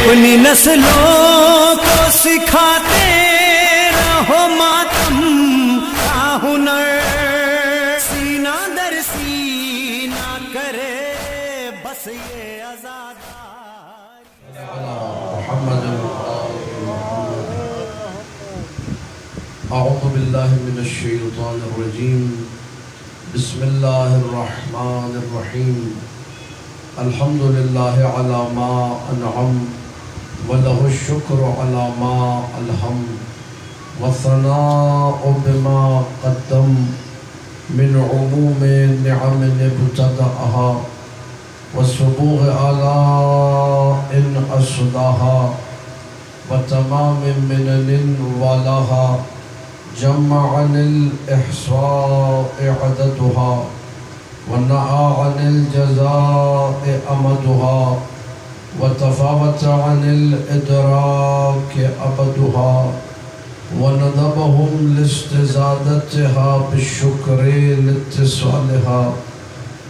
اپنی نسلوں کو سکھاتے رہو ماتم کا ہنر، سینہ در سینہ کرے بس یہ عزادار محمد اعوذ باللہ من الشیطان الرجیم بسم اللہ الرحمن الرحیم الحمدللہ علی ما انعم ولہ الشکر علی ما الہم والثناء بما قدم من عموم نعم ابتدأها والسبوغ آلاء أسداها وتمام منن والاها جمع عن الإحصاء عددها ونعى عن الجزاء أمدها وتفاوت عن الإدراك أبدها وندبهم لاستزادتها بالشكر لاتصالها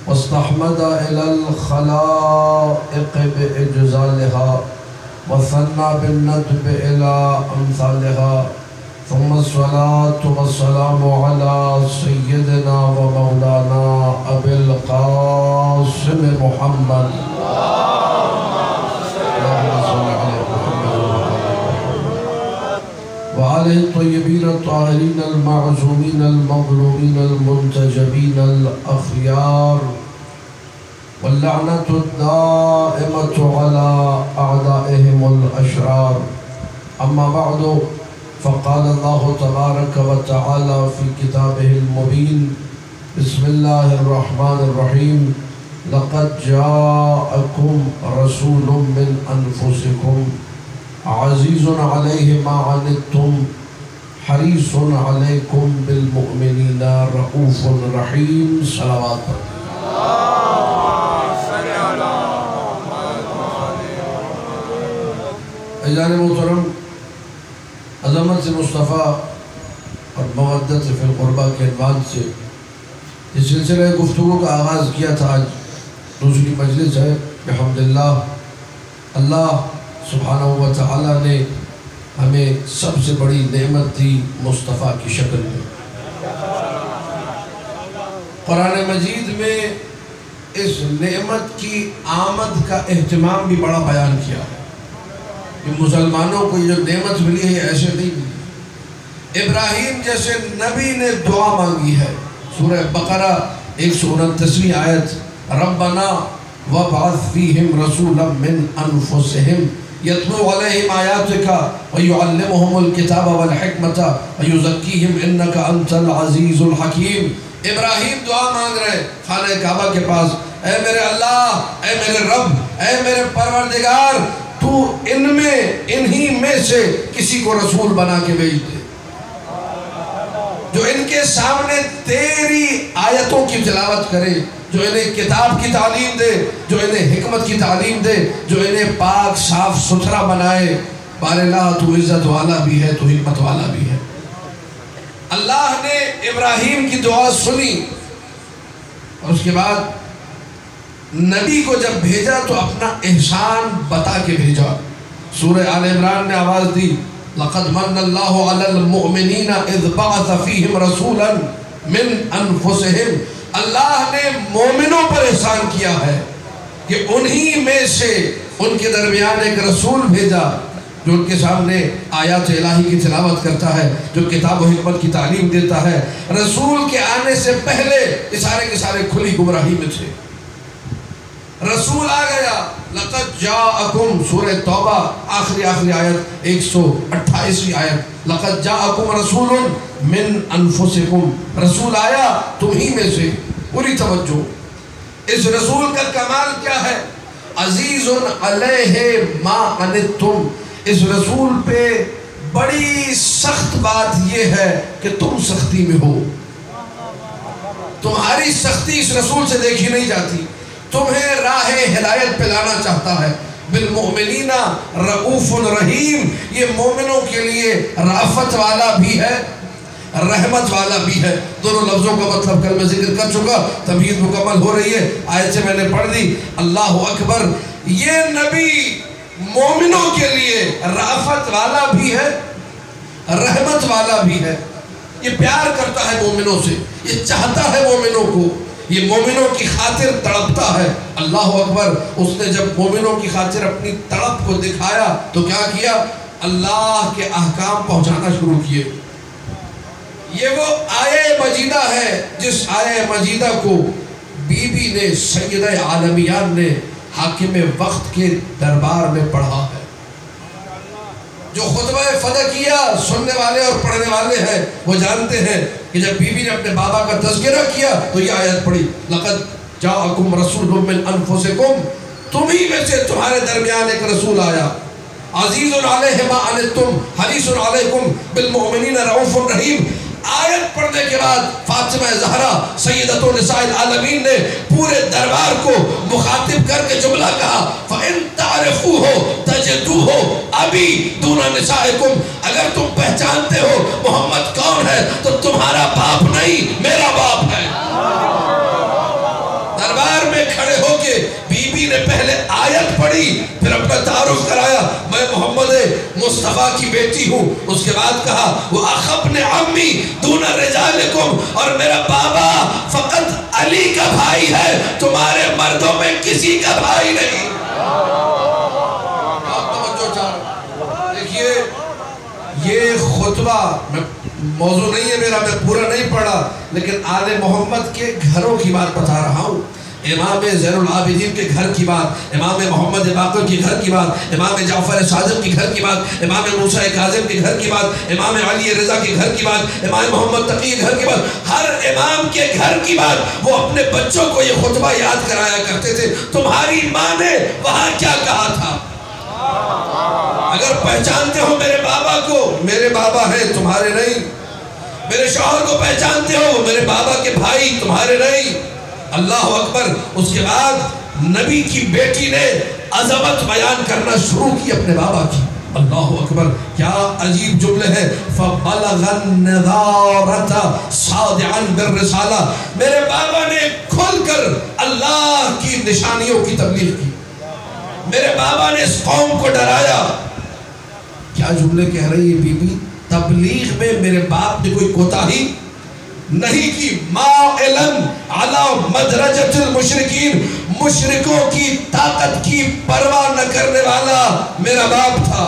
واستحمد إلى الخلائق بإجزالها وثنى بالندب إلى أمثالها ثم الصلاة والسلام على سيدنا ومولانا أبي القاسم محمد وآله الطيبين الطاهرين المعصومين المظلومين المنتجبين الأخيار واللعنة الدائمة على أعدائهم الأشرار أما بعد فقال الله تبارك وتعالى في كتابه المبين بسم الله الرحمن الرحيم لقد جاءكم رسول من أنفسكم عزيز عليه ما عنتم حريص عليكم بالمؤمنين رؤوف رحيم صلوات اجان محترم، عظمت مصطفیٰ اور مودت فی القربہ کے عنوان سے اس سلسلہ گفتگو کا آغاز کیا تھا۔ آج دوسری مجلس ہے بحمداللہ۔ اللہ سبحانہ و تعالی نے ہمیں سب سے بڑی نعمت دی مصطفیٰ کی شکل میں۔ قرآن مجید میں اس نعمت کی آمد کا اہتمام بھی بڑا بیان کیا ہے کہ مسلمانوں کو یہ جو نعمت ملی ہے ایسے نہیں ملی۔ ابراہیم جیسے نبی نے دعا مانگی ہے، سورہ بقرہ 129 آیت، ربنا وابعث فیہم رسولا من انفسہم یتلو علیہم آیاتک ویعلمہم الکتاب والحکمت ویزکیہم انک انت العزیز الحکیم۔ ابراہیم دعا مانگ رہے خانہ کعبہ کے پاس، اے میرے اللہ، اے میرے رب، اے میرے پروردگار، تو انہی میں سے کسی کو رسول بنا کے بھیج دے جو ان کے سامنے تیری آیتوں کی تلاوت کرے، جو انہیں کتاب کی تعلیم دے، جو انہیں حکمت کی تعلیم دے، جو انہیں پاک صاف ستھرا بنائے۔ بار اللہ تو عزت والا بھی ہے، تو حکمت والا بھی ہے۔ اللہ نے ابراہیم کی دعا سنی اور اس کے بعد نبی کو جب بھیجا تو اپنا احسان بتا کے بھیجا۔ سورہ آل عمران نے آواز دی، لَقَدْ مَنَّ اللَّهُ عَلَى الْمُؤْمِنِينَ اِذْ بَعَثَ فِيهِمْ رَسُولًا مِنْ أَنفُسِهِمْ۔ اللہ نے مومنوں پر احسان کیا ہے کہ انہی میں سے ان کے درمیان ایک رسول بھیجا جو ان کے سامنے آیات الہی کی تلاوت کرتا ہے، جو کتاب و حکمت کی تعلیم دیتا ہے۔ رسول کے آنے سے پہلے یہ سارے کے سارے کھلی گمراہی میں تھے۔ رسول آ گیا، لَقَدْ جَاءَكُمْ سورہ توبہ آخری آیت 128 آیت، لَقَدْ جَاءَكُمْ رَسُولٌ مِّنْ أَنفُسِكُمْ، رسول آیا تمہیں میں سے۔ پوری توجہ، اس رسول کا کمال کیا ہے؟ عزیز علیہ ما عنتم، اس رسول پہ بڑی سخت بات یہ ہے کہ تم سختی میں ہو۔ تمہاری سختی اس رسول سے دیکھی نہیں جاتی، تمہیں راہ ہدایت پہ لانا چاہتا ہے۔ بالمؤمنین رؤوف رحیم، یہ مومنوں کے لیے رافت والا بھی ہے، رحمت والا بھی ہے۔ دونوں لفظوں کا مطلب کل میں ذکر کر چکا، تمہید مکمل ہو رہی ہے۔ آیت سے میں نے پڑھ دی، اللہ اکبر۔ یہ نبی مومنوں رافت والا بھی ہے، رحمت والا بھی ہے. یہ پیار کرتا ہے مومنوں سے، یہ چاہتا ہے مومنوں کو، یہ مومنوں کی خاطر تڑپتا ہے. اللہ اکبر. اس نے جب مومنوں کی خاطر اپنی تڑپ کو دکھایا تو کیا کیا؟ اللہ کے احکام پہنچانا شروع کیے. یہ وہ آیہ مجیدہ ہے جس آیہ مجیدہ کو بی بی نے، سیدہ عالمیان نے حاکم وقت کے دربار میں پڑھا ہے. جو خطبہ فدقیہ سننے والے اور پڑھنے والے ہیں وہ جانتے ہیں کہ جب بی بی نے اپنے بابا کا تذکرہ کیا تو یہ آیت پڑھی، لَقَدْ جَاءَكُمْ رَسُولٌ مِّنْ أَنفُسِكُمْ، تمہیں میں سے تمہارے درمیان ایک رسول آیا، عزیز علیہ ما عنتم حریص علیکم بالمؤمنین رؤوف رحیم. آیت پڑھنے کے بعد فاطمہ زہرا سیدۃ نساء العالمین نے پورے دربار کو مخاطب کر کے جملہ کہا، فَإِن تَعْرِفُوهُ تَجِدُوهُ أَبِي دُونَ نِسَائِكُمْ. اگر تم پہچانتے ہو محمد کون ہے تو تمہارا باپ نہیں، میرا باپ ہے. دربار میں کھڑے ہو کے بی بی نے پہلے آیت پڑھی، پھر اپنا تعارف کرایا، میں محمد مصطفیٰ کی بیٹی ہوں. اس کے بعد کہا وَأَخَ ابْنِ عَمِّ دُونَ رِجَالِكُمْ، اور میرا بابا فقط علی کا بھائی ہے، تمہارے مردوں میں کسی کا بھائی نہیں. آپ توجہ چاہو. دیکھیے یہ خطبہ موضوع نہیں ہے میرا، میں پورا نہیں پڑھا، لیکن آل محمد کے گھروں کی بات بتا رہا ہوں. امام زین العابدین کے گھر کی بات، امام محمد باقر کے گھر کی بات، امام جعفر صادق کے گھر کی بات، امام موسیٰ کاظم کے گھر کی بات، امام علی رضا کے گھر کی بات، امام محمد تقی کے گھر کی بات. ہر امام کے گھر کی بات. وہ اپنے بچوں کو یہ خطبہ یاد کرایا کرتے تھے، تمہاری ماں نے وہاں کیا کہا تھا. اگر پہچانتے ہو میرے بابا کو، میرے بابا ہیں تمہارے نہیں. میرے شوہر کو پہچانتے ہو، میرے بابا کے بھائی تمہارے نہیں. اللہ اکبر. اس کے بعد نبی کی بیٹی نے عظمت بیان کرنا شروع کی اپنے بابا کی. اللہ اکبر. کیا عجیب جملے ہیں. فَبَلَغَ النَّذَارَةَ صَادِعًا بِالرِّسَالَةِ. میرے بابا نے کھل کر اللہ کی نشانیوں کی تبلیغ کی. میرے بابا نے اس قوم کو ڈرایا. کیا جملے کہہ رہی ہے بی بی. تبلیغ میں میرے باپ نے کوئی کوتاہی نہیں کی. مائلن علی مدرجۃ المشرکین، مشرکوں کی طاقت کی پرواہ نہ کرنے والا میرا باپ تھا.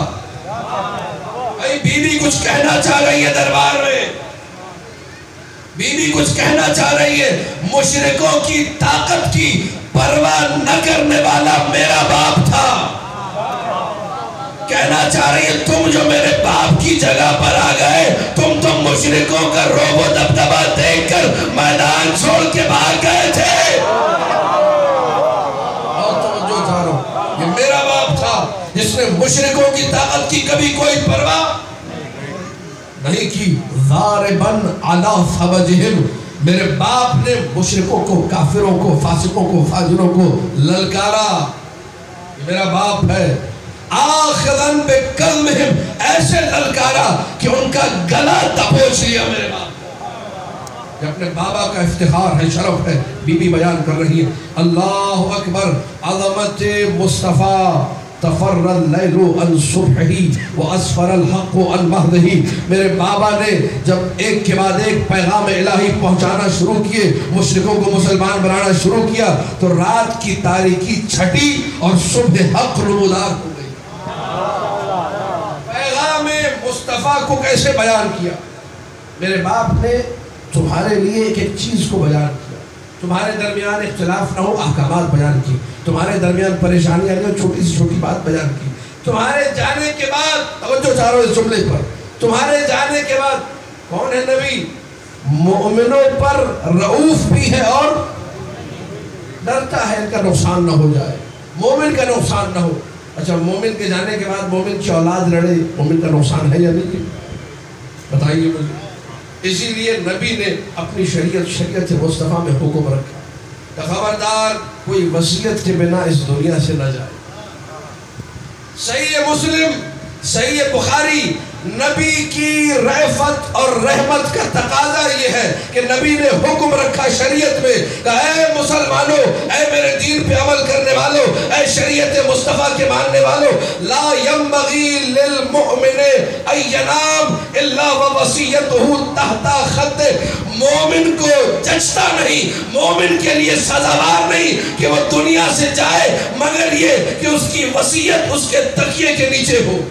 بھائی بی بی کچھ کہنا چاہ رہی ہے دربار میں، بی بی کچھ کہنا چاہ رہی ہے. مشرکوں کی طاقت کی پرواہ نہ کرنے والا میرا باپ تھا. کہنا چاہ رہی ہے تم جو میرے باپ کی جگہ پر آ گئے، تم تو مشرکوں کا روب و دبدبہ دیکھ کر میدان چھوڑ کے بھاگ گئے تھے. اور توجہ چاہ رہا ہوں، یہ میرا باپ تھا جس نے مشرکوں کی طاقت کی کبھی کوئی پرواہ نہیں کی. ضارباً علی فوجہم، میرے باپ نے مشرکوں کو، کافروں کو، فاسقوں کو، فاجروں کو للکارا. یہ میرا باپ ہے. آخذاً بکلمہم، ایسے للکارا کہ ان کا گلا دبوچ لیا میرے باپ. یہ اپنے بابا کا افتخار ہے، شرف ہے. بی بی بیان کر رہی ہے. اللہ اکبر. عظمت مصطفیٰ. تفر اللیل عن صبحہی واسفر الحق عن مہدہی. میرے بابا نے جب ایک کے بعد ایک پیغام الہی پہنچانا شروع کیے، مشرکوں کو مسلمان بنانا شروع کیا، تو رات کی تاریکی چھٹی اور صبح حق نمودار ہو گئی. پیغام مصطفیٰ کو کیسے بیان کیا؟ میرے باپ نے تمہارے لیے ایک ایک چیز کو بیان کیا. تمہارے درمیان اختلاف نہ ہو، احکامات بیان کی. تمہارے درمیان پریشانیاں نہیں ہو، چھوٹی سی چھوٹی بات بیان کی. تمہارے جانے کے بعد، توجہ چاہ رہا ہوں اس جملے پر، تمہارے جانے کے بعد کون ہے نبی؟ مومنوں پر رؤوف بھی ہے اور ڈرتا ہے ان کا نقصان نہ ہو جائے، مومن کا نقصان نہ ہو. اچھا، مومن کے جانے کے بعد مومن کی اولاد لڑے، مومن کا نقصان ہے یا نہیں؟ بتائیے مجھے. اسی لیے نبی نے اپنی شریعت مصطفیٰ میں حکم رکھا کہ خبردار کوئی وصیت کے بنا اس دنیا سے نہ جائے. صحیح مسلم، صحیح بخاری نبی کی رأفت اور رحمت کا تقاضا یہ ہے کہ نبی نے حکم رکھا شریعت میں، کہا اے مسلمانوں، اے میرے دین پہ عمل کرنے والوں، اے شریعت مصطفیٰ کے ماننے والوں، لا ينبغی للمؤمن ان ینام الا ووصیتہ تحت خد، مومن کو جچتا نہیں، مومن کے لیے سزاوار نہیں کہ وہ دنیا سے جائے مگر یہ کہ اس کی وصیت اس کے تکیے کے نیچے ہو۔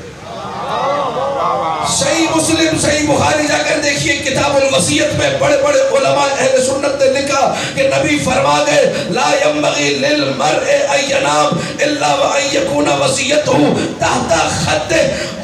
صحیح مسلم صحیح بخاری جا کر دیکھیے، کتاب الوصیت میں بڑے بڑے علماء اہل سنت نے لکھا کہ نبی فرما گئے لا ينبغی للمرء ان ینام الا وان یکون وصیتہ تحت خد،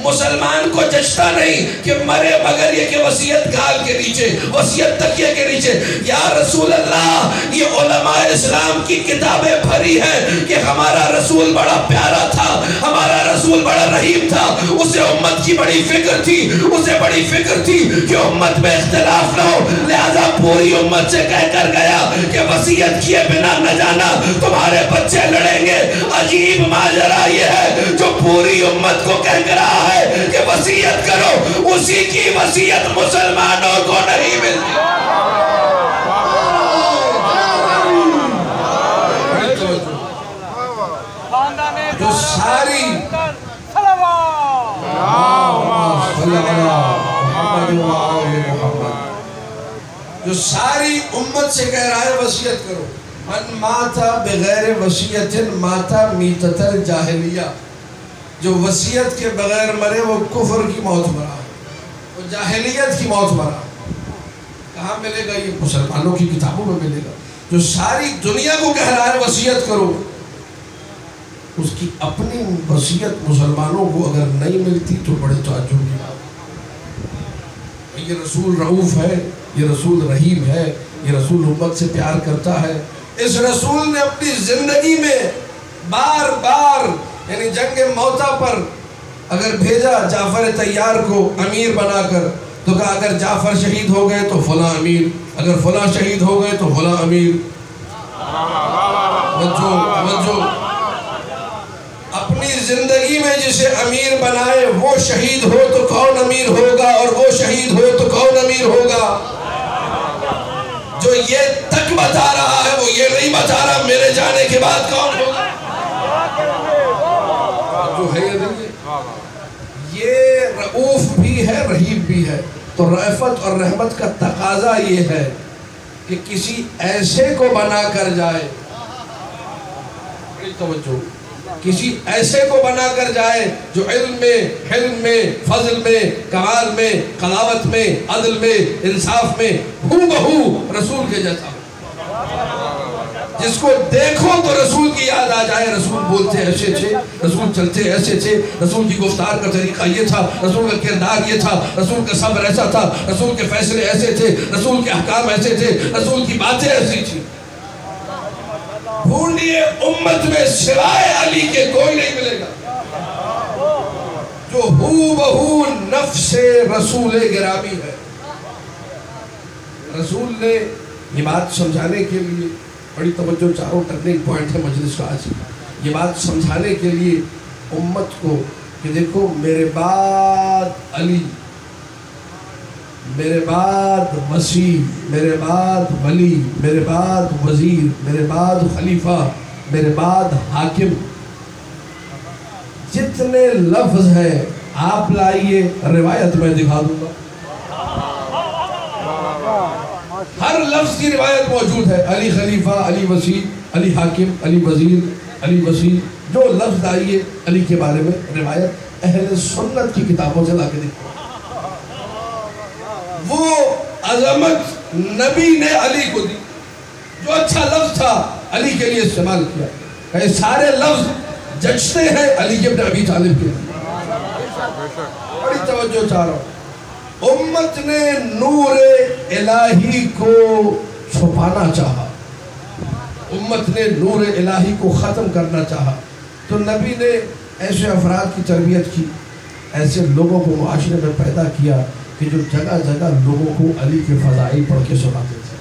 مسلمان کو جچتا نہیں کہ مرے مگر یہ کہ وصیت گال کے نیچے، وصیت تکیے کے نیچے۔ یا رسول اللہ، یہ علماء اسلام کی کتابیں بھری ہیں کہ ہمارا رسول بڑا پیارا تھا، ہمارا رسول بڑا رحیم تھا، اسے امت کی بڑی فکر تھی، اسے بڑی فکر تھی کہ امت میں اختلاف نہ ہو، لہذا پوری امت سے کہہ کر گیا کہ وصیت کیے بنا نہ جانا، تمہارے بچے لڑیں گے۔ عجیب ماجرا یہ ہے جو پوری امت کو کہہ کر رہا ہے کہ وصیت کرو، اسی کی وصیت مسلمانوں کو نہیں ملتی۔ جو ساری جو ساری امت سے کہہ رہا ہے وصیت کرو، من ماتا بغیر وصیت ماتا میتۃ الجاہلیہ، جو وصیت کے بغیر مرے وہ کفر کی موت مرا، وہ جاہلیت کی موت مرا۔ کہاں ملے گا؟ یہ مسلمانوں کی کتابوں میں ملے گا۔ جو ساری دنیا کو کہہ رہا ہے وصیت کرو، اس کی اپنی وصیت مسلمانوں کو اگر نہیں ملتی تو بڑے تعجب کی بات۔ یہ رسول رؤوف ہے، یہ رسول رحیم ہے، یہ رسول امت سے پیار کرتا ہے۔ اس رسول نے اپنی زندگی میں بار بار یعنی جنگ موتا پر اگر بھیجا جعفر طیار کو امیر بنا کر، تو کہا اگر جعفر شہید ہو گئے تو فلاں امیر، اگر فلاں شہید ہو گئے تو فلاں امیر۔ اپنی زندگی میں جسے امیر بنائے وہ شہید ہو تو کون امیر ہوگا، اور وہ شہید ہو تو کون امیر ہوگا؟ جو یہ تک بتا رہا ہے وہ یہ نہیں بتا رہا میرے جانے کے بعد کون ہوگا۔ جو ہے یہ رؤوف بھی ہے، رحیم بھی ہے۔ تو رأفت اور رحمت کا تقاضا یہ ہے کہ کسی ایسے کو بنا کر جائے، توجہ، کسی ایسے کو بنا کر جائے جو علم میں، حلم میں، فضل میں، کمال میں، قلاوت میں، عدل میں، انصاف میں ہو بہو رسول کے جیسا ہو، جس کو دیکھو تو رسول کی یاد آ جائے۔ رسول بولتے ایسے تھے، رسول چلتے ایسے تھے، رسول کی گفتار کا طریقہ یہ تھا، رسول کا کردار یہ تھا، رسول کا صبر ایسا تھا، رسول کے فیصلے ایسے تھے، رسول کے احکام ایسے تھے، رسول کی باتیں ایسی تھی۔ ڈھونڈیے امت میں سوائے علی کے کوئی نہیں ملے گا جو ہو بہو نفس رسول گرامی ہے۔ رسول نے یہ بات سمجھانے کے لیے، بڑی توجہ، چاروں ٹرننگ پوائنٹ ہے مجلس کا آج، یہ بات سمجھانے کے لیے امت کو کہ دیکھو میرے بعد علی، میرے بعد مسیح، میرے بعد ولی، میرے بعد وزیر، میرے بعد خلیفہ، میرے بعد حاکم، جتنے لفظ ہیں آپ لائیے، روایت میں دکھا دوں گا، ہر لفظ کی روایت موجود ہے۔ علی خلیفہ، علی وسیع، علی حاکم، علی وزیر، علی وسیع، جو لفظ آئیے علی کے بارے میں روایت اہل سنت کی کتابوں سے لا کے دیکھو۔ وہ عظمت نبی نے علی کو دی، جو اچھا لفظ تھا علی کے لیے استعمال کیا، کہ سارے لفظ جچتے ہیں علی ابن ابی طالب کے۔ بڑی توجہ چاہ رہا ہوں، امت نے نور الہی کو چھپانا چاہا، امت نے نور الہی کو ختم کرنا چاہا، تو نبی نے ایسے افراد کی تربیت کی، ایسے لوگوں کو معاشرے میں پیدا کیا کہ جو جگہ جگہ لوگوں کو علی کے فضائل پڑھ کے سناتے تھے۔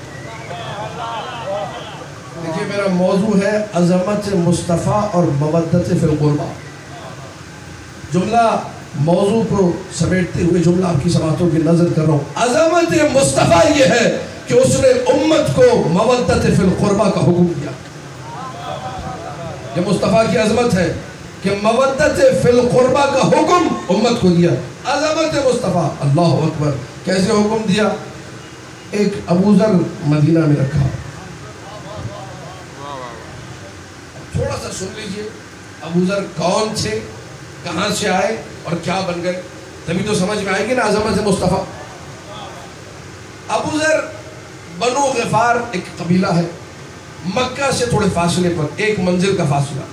دیکھیے میرا موضوع ہے عظمت مصطفیٰ اور مودت فی القربہ۔ جملہ موضوع کو سمیٹتے ہوئے جملہ آپ کی سماعتوں کی نظر کر رہا ہوں. عظمت مصطفیٰ یہ ہے کہ اس نے امت کو مودت فی القربہ کا حکم دیا. یہ مصطفیٰ کی عظمت ہے کہ مودت فی القربہ کا حکم امت کو دیا. عظمت مصطفیٰ. اللہ اکبر. کیسے حکم دیا؟ ایک ابو ذر مدینہ میں رکھا. تھوڑا سا سن لیجئے ابو ذر کون تھے، کہاں سے آئے اور کیا بن گئے، تبھی تو سمجھ میں آئے گی نا عظمت مصطفیٰ. ابو ذر بنو غفار ایک قبیلہ ہے، مکہ سے تھوڑے فاصلے پر، ایک منزل کا فاصلہ،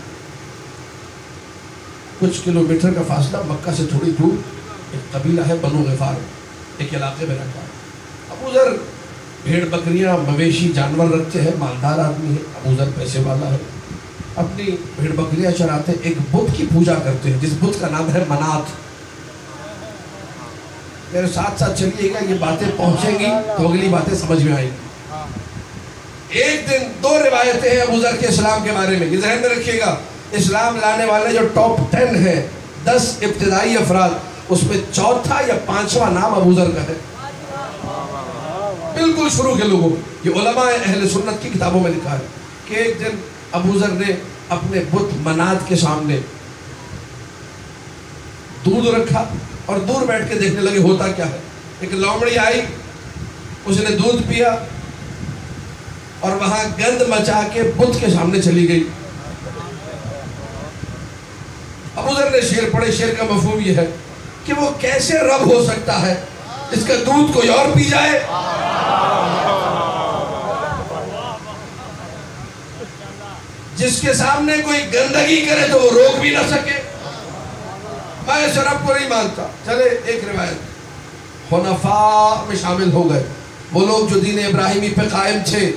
کچھ کلومیٹر کا فاصلہ، مکہ سے تھوڑی دور ایک قبیلہ ہے بنو غفار، ایک علاقے میں رہتا ہے. ابو ذر بھیڑ بکریاں مویشی جانور رکھتے ہیں، مالدار آدمی ہے. ابو ذر پیسے والا ہے، اپنی بھیڑ بکریاں چراتے ہیں. ایک بت کی پوجا کرتے ہیں جس بت کا نام ہے منات. میرے ساتھ ساتھ چلیے گا، یہ باتیں پہنچیں گی تو اگلی باتیں سمجھ میں آئیں گی. ایک دن دو روایتیں ہیں ابو ذر کے اسلام کے بارے میں، یہ ذہن میں رکھیے گا. اسلام لانے والے جو ٹاپ 10 ہیں، 10 ابتدائی افراد، اس میں چوتھا یا پانچواں نام ابو ذر کا ہے، بالکل شروع کے لوگوں. یہ علماء اہل سنت کی کتابوں میں لکھا ہے کہ ایک دن ابو ذر نے اپنے بت منات کے سامنے دودھ رکھا اور دور بیٹھ کے دیکھنے لگے ہوتا کیا ہے. ایک لومڑی آئی، اس نے دودھ پیا اور وہاں گند مچا کے بت کے سامنے چلی گئی. ابو ذر نے شعر پڑھے. شعر کا مفہوم یہ ہے کہ وہ کیسے رب ہو سکتا ہے اس کا دودھ کوئی اور پی جائے. جس کے سامنے کوئی گندگی کرے تو وہ روک بھی نہ سکے. میں اس رب کو نہیں مانتا. چلے ایک روایت حنفاء میں شامل ہو گئے، وہ لوگ جو دین ابراہیمی پہ قائم تھے،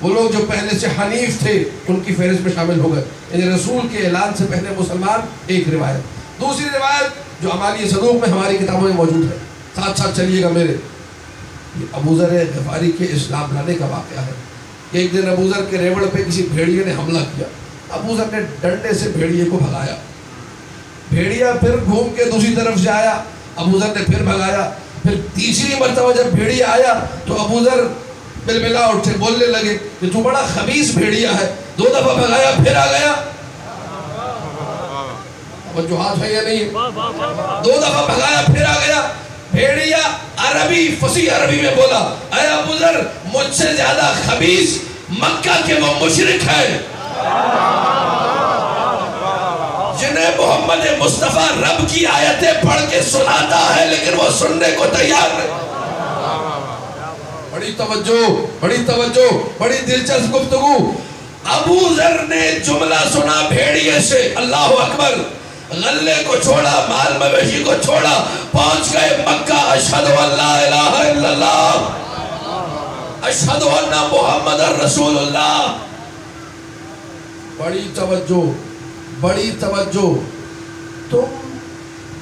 وہ لوگ جو پہلے سے حنیف تھے، ان کی فہرست میں شامل ہو گئے، یعنی رسول کے اعلان سے پہلے مسلمان. ایک روایت. دوسری روایت جو عمالی صدوق میں ہماری کتابوں میں موجود ہے، ساتھ ساتھ چلیے گا میرے. یہ ابو ذر غفاری کے اسلام لانے کا واقعہ ہے. ایک دن ابو ذر کے ریوڑ پہ کسی بھیڑیے نے حملہ کیا. ابو ذر نے ڈنڈے سے بھیڑیے کو بھگایا. بھیڑیا پھر گھوم کے دوسری طرف سے آیا، ابو ذر نے پھر بھگایا. پھر تیسری مرتبہ جب بھیڑیا آیا تو ابو ذر بلبلا اٹھے، بولنے لگے کہ تو بڑا خبیث بھیڑیا ہے. 2 دفعہ بھگایا پھر آ گیا. وجوہات ہے یا نہیں؟ 2 دفعہ بھگایا پھر آ گیا. بھیڑیا عربی، فصیح عربی میں بولا، اے ابو ذر مجھ سے زیادہ خبیث مکہ کے وہ مشرک ہے جنہیں محمد مصطفیٰ رب کی آیتیں پڑھ کے سناتا ہے لیکن وہ سننے کو تیار نہیں. بڑی توجہ، بڑی دلچسپ گفتگو. ابو ذر نے جملہ سنا بھیڑیے سے، اللہ اکبر، غلے کو چھوڑا، مال مویشی کو چھوڑا، پہنچ گئے مکہ. اشہد ان لا الہ الا اللہ، اشہد ان محمد رسول اللہ. بڑی توجہ. تم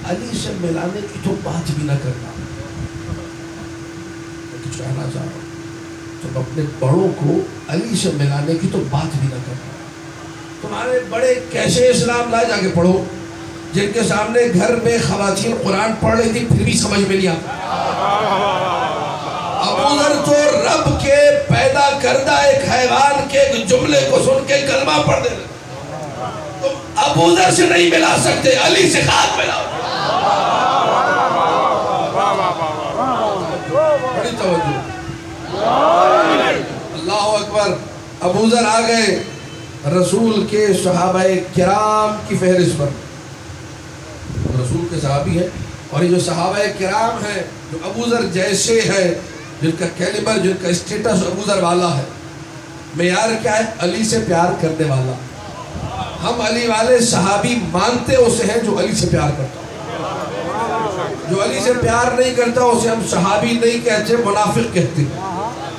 علی سے ملانے کی تو بات بھی نہ کرنا. کچھ کہنا چاہ رہا ہوں، تم اپنے بڑوں کو علی سے ملانے کی تو بات بھی نہ کرنا. تمہارے بڑے کیسے اسلام لائے، جا کے پڑھو. جن کے سامنے گھر میں خواتین قرآن پڑھ رہی تھی پھر بھی سمجھ میں نہیں آتا. ابو ذر تو رب کے پیدا کردہ ایک حیوان کے ایک جملے کو سن کے کلمہ پڑھ دے رہے. تم ابو ذر سے نہیں ملا سکتے، علی سے خات ملاؤ. بڑی توجہ. اللہ اکبر. ابو ذر آ گئے رسول کے صحابہ کرام کی فہرست پر. رسول کے صحابی ہیں اور یہ جو صحابہ کرام ہیں جو ابو ذر جیسے ہیں، جن کا کیلیبر، جن کا اسٹیٹس ابو ذر والا ہے، معیار کیا ہے؟ علی سے پیار کرنے والا. ہم علی والے صحابی مانتے اسے ہیں جو علی سے پیار کرتا. جو علی سے پیار نہیں کرتا اسے ہم صحابی نہیں کہتے، منافق کہتے.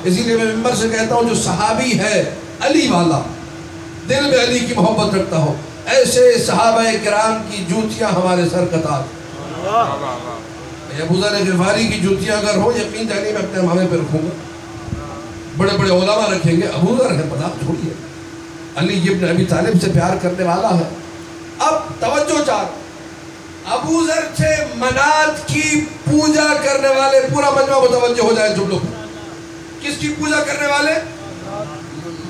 اسی لیے میں ممبر سے کہتا ہوں جو صحابی ہے علی والا، دل میں علی کی محبت رکھتا ہو، ایسے صحابہ کرام کی جوتیاں ہمارے سر کا تاج. ابو ذر غفاری کی جوتیاں اگر ہو، یقین جانی میں اپنے امامے پہ رکھوں گا. بڑے بڑے علماء رکھیں گے. ابو ذر ہے، پتہ چھوڑیے، علی ابن ابی طالب سے پیار کرنے والا ہے. اب توجہ چاہ، ابو ذر تھے منات کی پوجا کرنے والے. پورا مجمع متوجہ ہو جائے جملوں پر. کس کی پوجا کرنے والے؟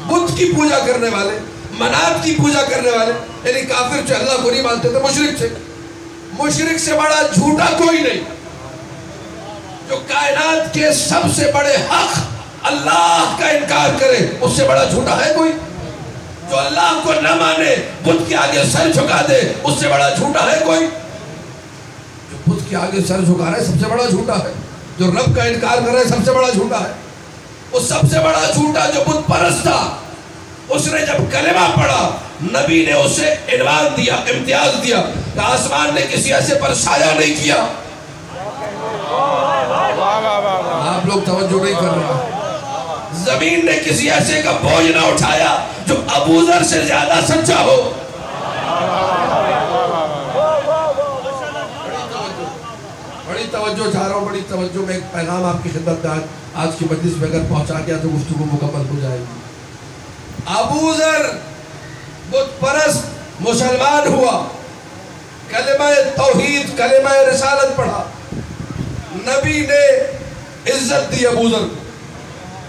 بت کی پوجا کرنے والے, منات کی پوجا کرنے والے. یعنی کافر تھے, اللہ کو نہیں مانتے تھے, مشرک تھے. مشرک سے بڑا جھوٹا کوئی نہیں. جو کائنات کے سب سے بڑے حق اللہ کا انکار کرے, اس سے بڑا جھوٹا ہے کوئی؟ جو اللہ کو نہ مانے, بت کے آگے سر جھکا دے, اس سے بڑا جھوٹا ہے کوئی؟ جو بت کے آگے سر جھکا رہا ہے سب سے بڑا جھوٹا ہے. جو رب کا انکار کر رہا ہے سب سے بڑا جھوٹا ہے. وہ سب سے بڑا جھوٹا جو بت پرست تھا, اس نے جب کلمہ پڑھا, نبی نے اسے عنوان دیا, امتیاز دیا کہ آسمان نے کسی ایسے پر سایہ نہیں کیا. آپ لوگ توجہ نہیں کر رہے. زمین نے کسی ایسے کا بوجھ نہ اٹھایا جو ابو ذر سے زیادہ سچا ہو. بڑی توجہ چاہ رہا ہوں, بڑی توجہ. میں ایک پیغام آپ کی خدمت میں آج کی مجلس میں اگر پہنچا گیا تو گفتگو مکمل ہو جائے گی. ابو ذر بت پرست مسلمان ہوا, کلمہ توحید, کلمہ رسالت پڑھا. نبی نے عزت دی ابو ذر کو,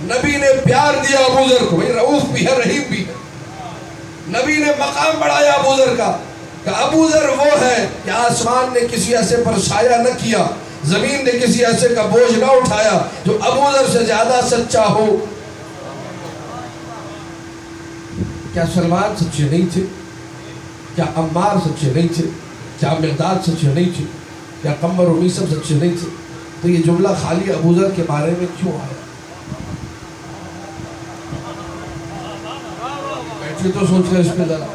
نبی نے پیار دیا ابو ذر کو. رؤوف بھی ہے, رحیم بھی ہے. نبی نے مقام بڑھایا ابو ذر کا کہ ابو ذر وہ ہے کہ آسمان نے کسی ایسے پر سایہ نہ کیا, زمین نے کسی ایسے کا بوجھ نہ اٹھایا جو ابو ذر سے زیادہ سچا ہو. کیا سلمان سچے نہیں تھے؟ کیا عمار سچے نہیں تھے؟ کیا مقداد سچے نہیں تھے؟ کیا قمر و میثم سچے نہیں تھے؟ تو یہ جملہ خالی ابو ذر کے بارے میں کیوں آیا؟ بیٹھے تو سوچ رہے اس پہ ذرا.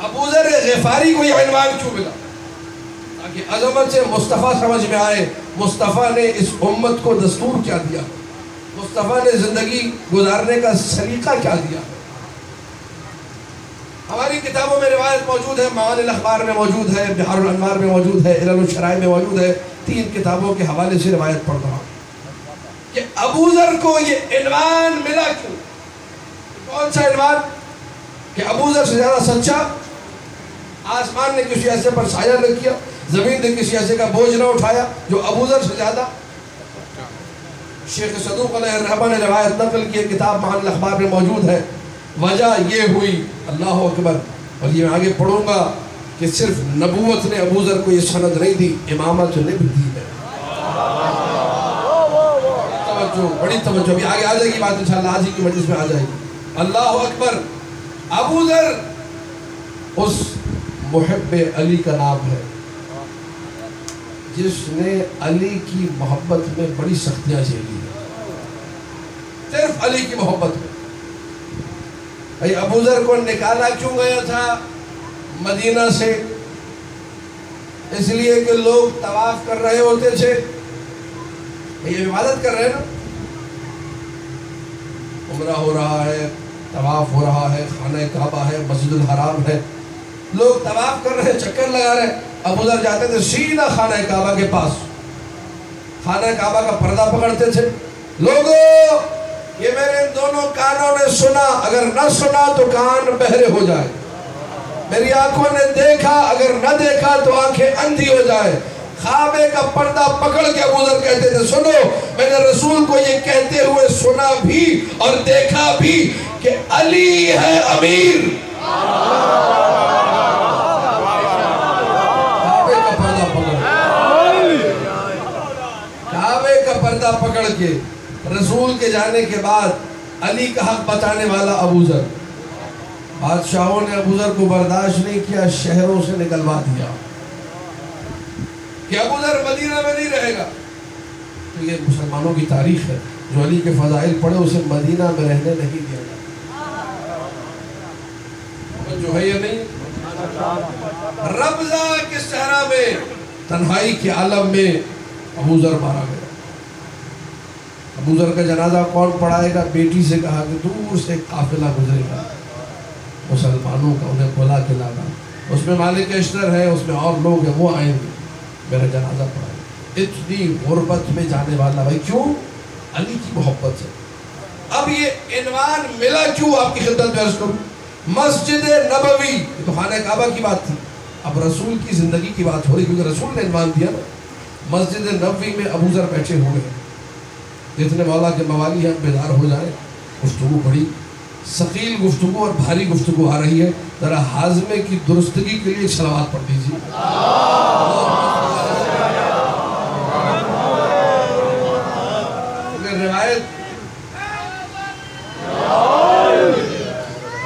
ابو ذر غفاری کو یہ عنوان کیوں ملا؟ تاکہ عظمت سے مصطفیٰ سمجھ میں آئے. مصطفیٰ نے اس امت کو دستور کیا دیا, مصطفیٰ نے زندگی گزارنے کا سلیقہ کیا دیا. ہماری کتابوں میں روایت موجود ہے, معانی الاخبار میں موجود ہے, بحار الانوار میں موجود ہے, علل الشرائع میں موجود ہے. 3 کتابوں کے حوالے سے روایت پڑھ رہا ہوں کہ ابو ذر کو یہ عنوان ملا کیوں. کون سا عنوان؟ کہ ابو ذر سے زیادہ سچا, آسمان نے کسی ایسے پر سایہ نہ کیا, زمین نے کسی ایسے کا بوجھ نہ اٹھایا جو ابو ذر سے زیادہ. شیخ صدوق علیہ الرحمہ نے روایت نقل کی, کتاب معانی الاخبار میں موجود ہے. وجہ یہ ہوئی, اللہ اکبر, اور یہ میں آگے پڑھوں گا, کہ صرف نبوت نے ابو ذر کو یہ سند نہیں دی, امامت نے بھی دی ہے. توجہ, بڑی توجہ. ابھی آگے آ جائے گی بات انشاءاللہ, آج ہی کی مجلس میں آ جائے گی. اللہ اکبر. ابو ذر اس محب علی کا نام ہے جس نے علی کی محبت میں بڑی سختیاں جھیلی ہیں. صرف علی کی محبت میں. ابو ذر کو نکالا کیوں گیا تھا مدینہ سے؟ اس لیے کہ لوگ طواف کر رہے ہوتے تھے. یہ عبادت کر رہے ہیں نا, عمرہ ہو رہا ہے, طواف ہو رہا ہے, خانہ کعبہ ہے, مسجد الحرام ہے, لوگ طواف کر رہے ہیں, چکر لگا رہے ہیں. ابو ذر جاتے تھے سیدھا خانہ کعبہ کے پاس, خانہ کعبہ کا پردہ پکڑتے تھے. لوگوں, یہ میرے دونوں کانوں نے سنا, اگر نہ سنا تو کان بہرے ہو جائے. میری آنکھوں نے دیکھا, اگر نہ دیکھا تو آنکھیں اندھی ہو جائے. خوابے کا پردہ پکڑ کے ابو ذر کہتے تھے, سنو, میں نے رسول کو یہ کہتے ہوئے سنا بھی اور دیکھا بھی کہ علی ہے امیر. کعبے کا پردہ پکڑ کے رسول کے جانے کے بعد علی کا حق بتانے والا ابو ذر. بادشاہوں نے ابو ذر کو برداشت نہیں کیا, شہروں سے نکلوا دیا کہ ابو ذر مدینہ میں نہیں رہے گا. تو یہ مسلمانوں کی تاریخ ہے, جو علی کے فضائل پڑھے اسے مدینہ میں رہنے نہیں دیا گیا. جو ہے یہ نہیں, ربضہ کے صحرا میں تنہائی کے عالم میں ابو ذر مارا گیا. ابو ذر کا جنازہ کون پڑھائے گا؟ بیٹی سے کہا کہ دور سے قافلہ گزرے گا مسلمانوں کا, انہیں بلا کے لانا. اس میں مالک اشتر ہے, اس میں اور لوگ ہیں, وہ آئیں گے, میرا جنازہ پڑھائے. اتنی غربت میں جانے والا بھائی, کیوں؟ علی کی محبت سے. اب یہ عنوان ملا کیوں؟ آپ کی خدمت میں عرض کروں. مسجد نبوی, یہ تو خانہ کعبہ کی بات تھی, اب رسول کی زندگی کی بات ہو رہی کیونکہ رسول نے عنوان دیا نا. مسجد نبوی میں ابو ذر بیٹھے ہوئے ہیں. جتنے مولا کے موالی ہیں بیدار ہو جائیں. گفتگو بڑی ثقیل گفتگو اور بھاری گفتگو آ رہی ہے. ذرا ہاضمے کی درستگی کے لیے صلوات پڑھ دیجیے.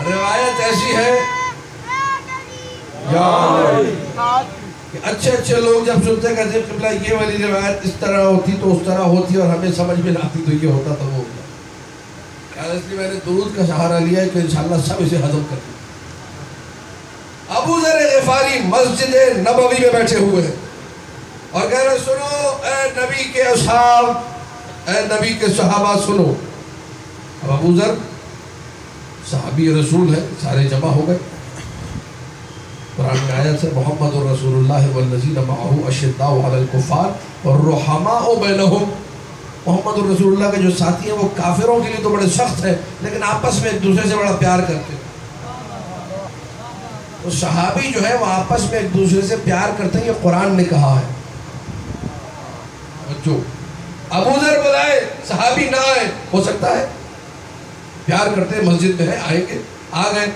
روایت ایسی ہے کہ اچھے اچھے لوگ جب سنتے کہتے ہیں قبلہ یہ والی روایت اس طرح ہوتی تو اس طرح ہوتی اور ہمیں سمجھ میں نہ آتی تو یہ ہوتا تو وہ ہوتا. اس لیے میں نے درود کا سہارا لیا ہے کہ انشاءاللہ سب اسے ہضم کر دیں. ابو ذر غفاری مسجد نبوی میں بیٹھے ہوئے ہیں اور کہہ رہے سنو اے نبی کے اصحاب, اے نبی کے صحابہ سنو. اب ابو ذر صحابی رسول ہے, سارے جمع ہو گئے. قرآن میں آیت ہے محمد رسول اللہ والذین معہ اشداء علی الکفار والرحماء بینہم. محمد رسول اللہ کے جو ساتھی ہیں وہ کافروں کے لیے تو بڑے سخت ہیں لیکن آپس میں ایک دوسرے سے بڑا پیار کرتے ہیں. تو صحابی جو ہے وہ آپس میں ایک دوسرے سے پیار کرتے ہیں, یہ قرآن نے کہا ہے. جو ابو ذر بلائے صحابی نہ آئے, ہو سکتا ہے پیار کرتے ہیں, مسجد میں ہے آئیں گے, آ گئے.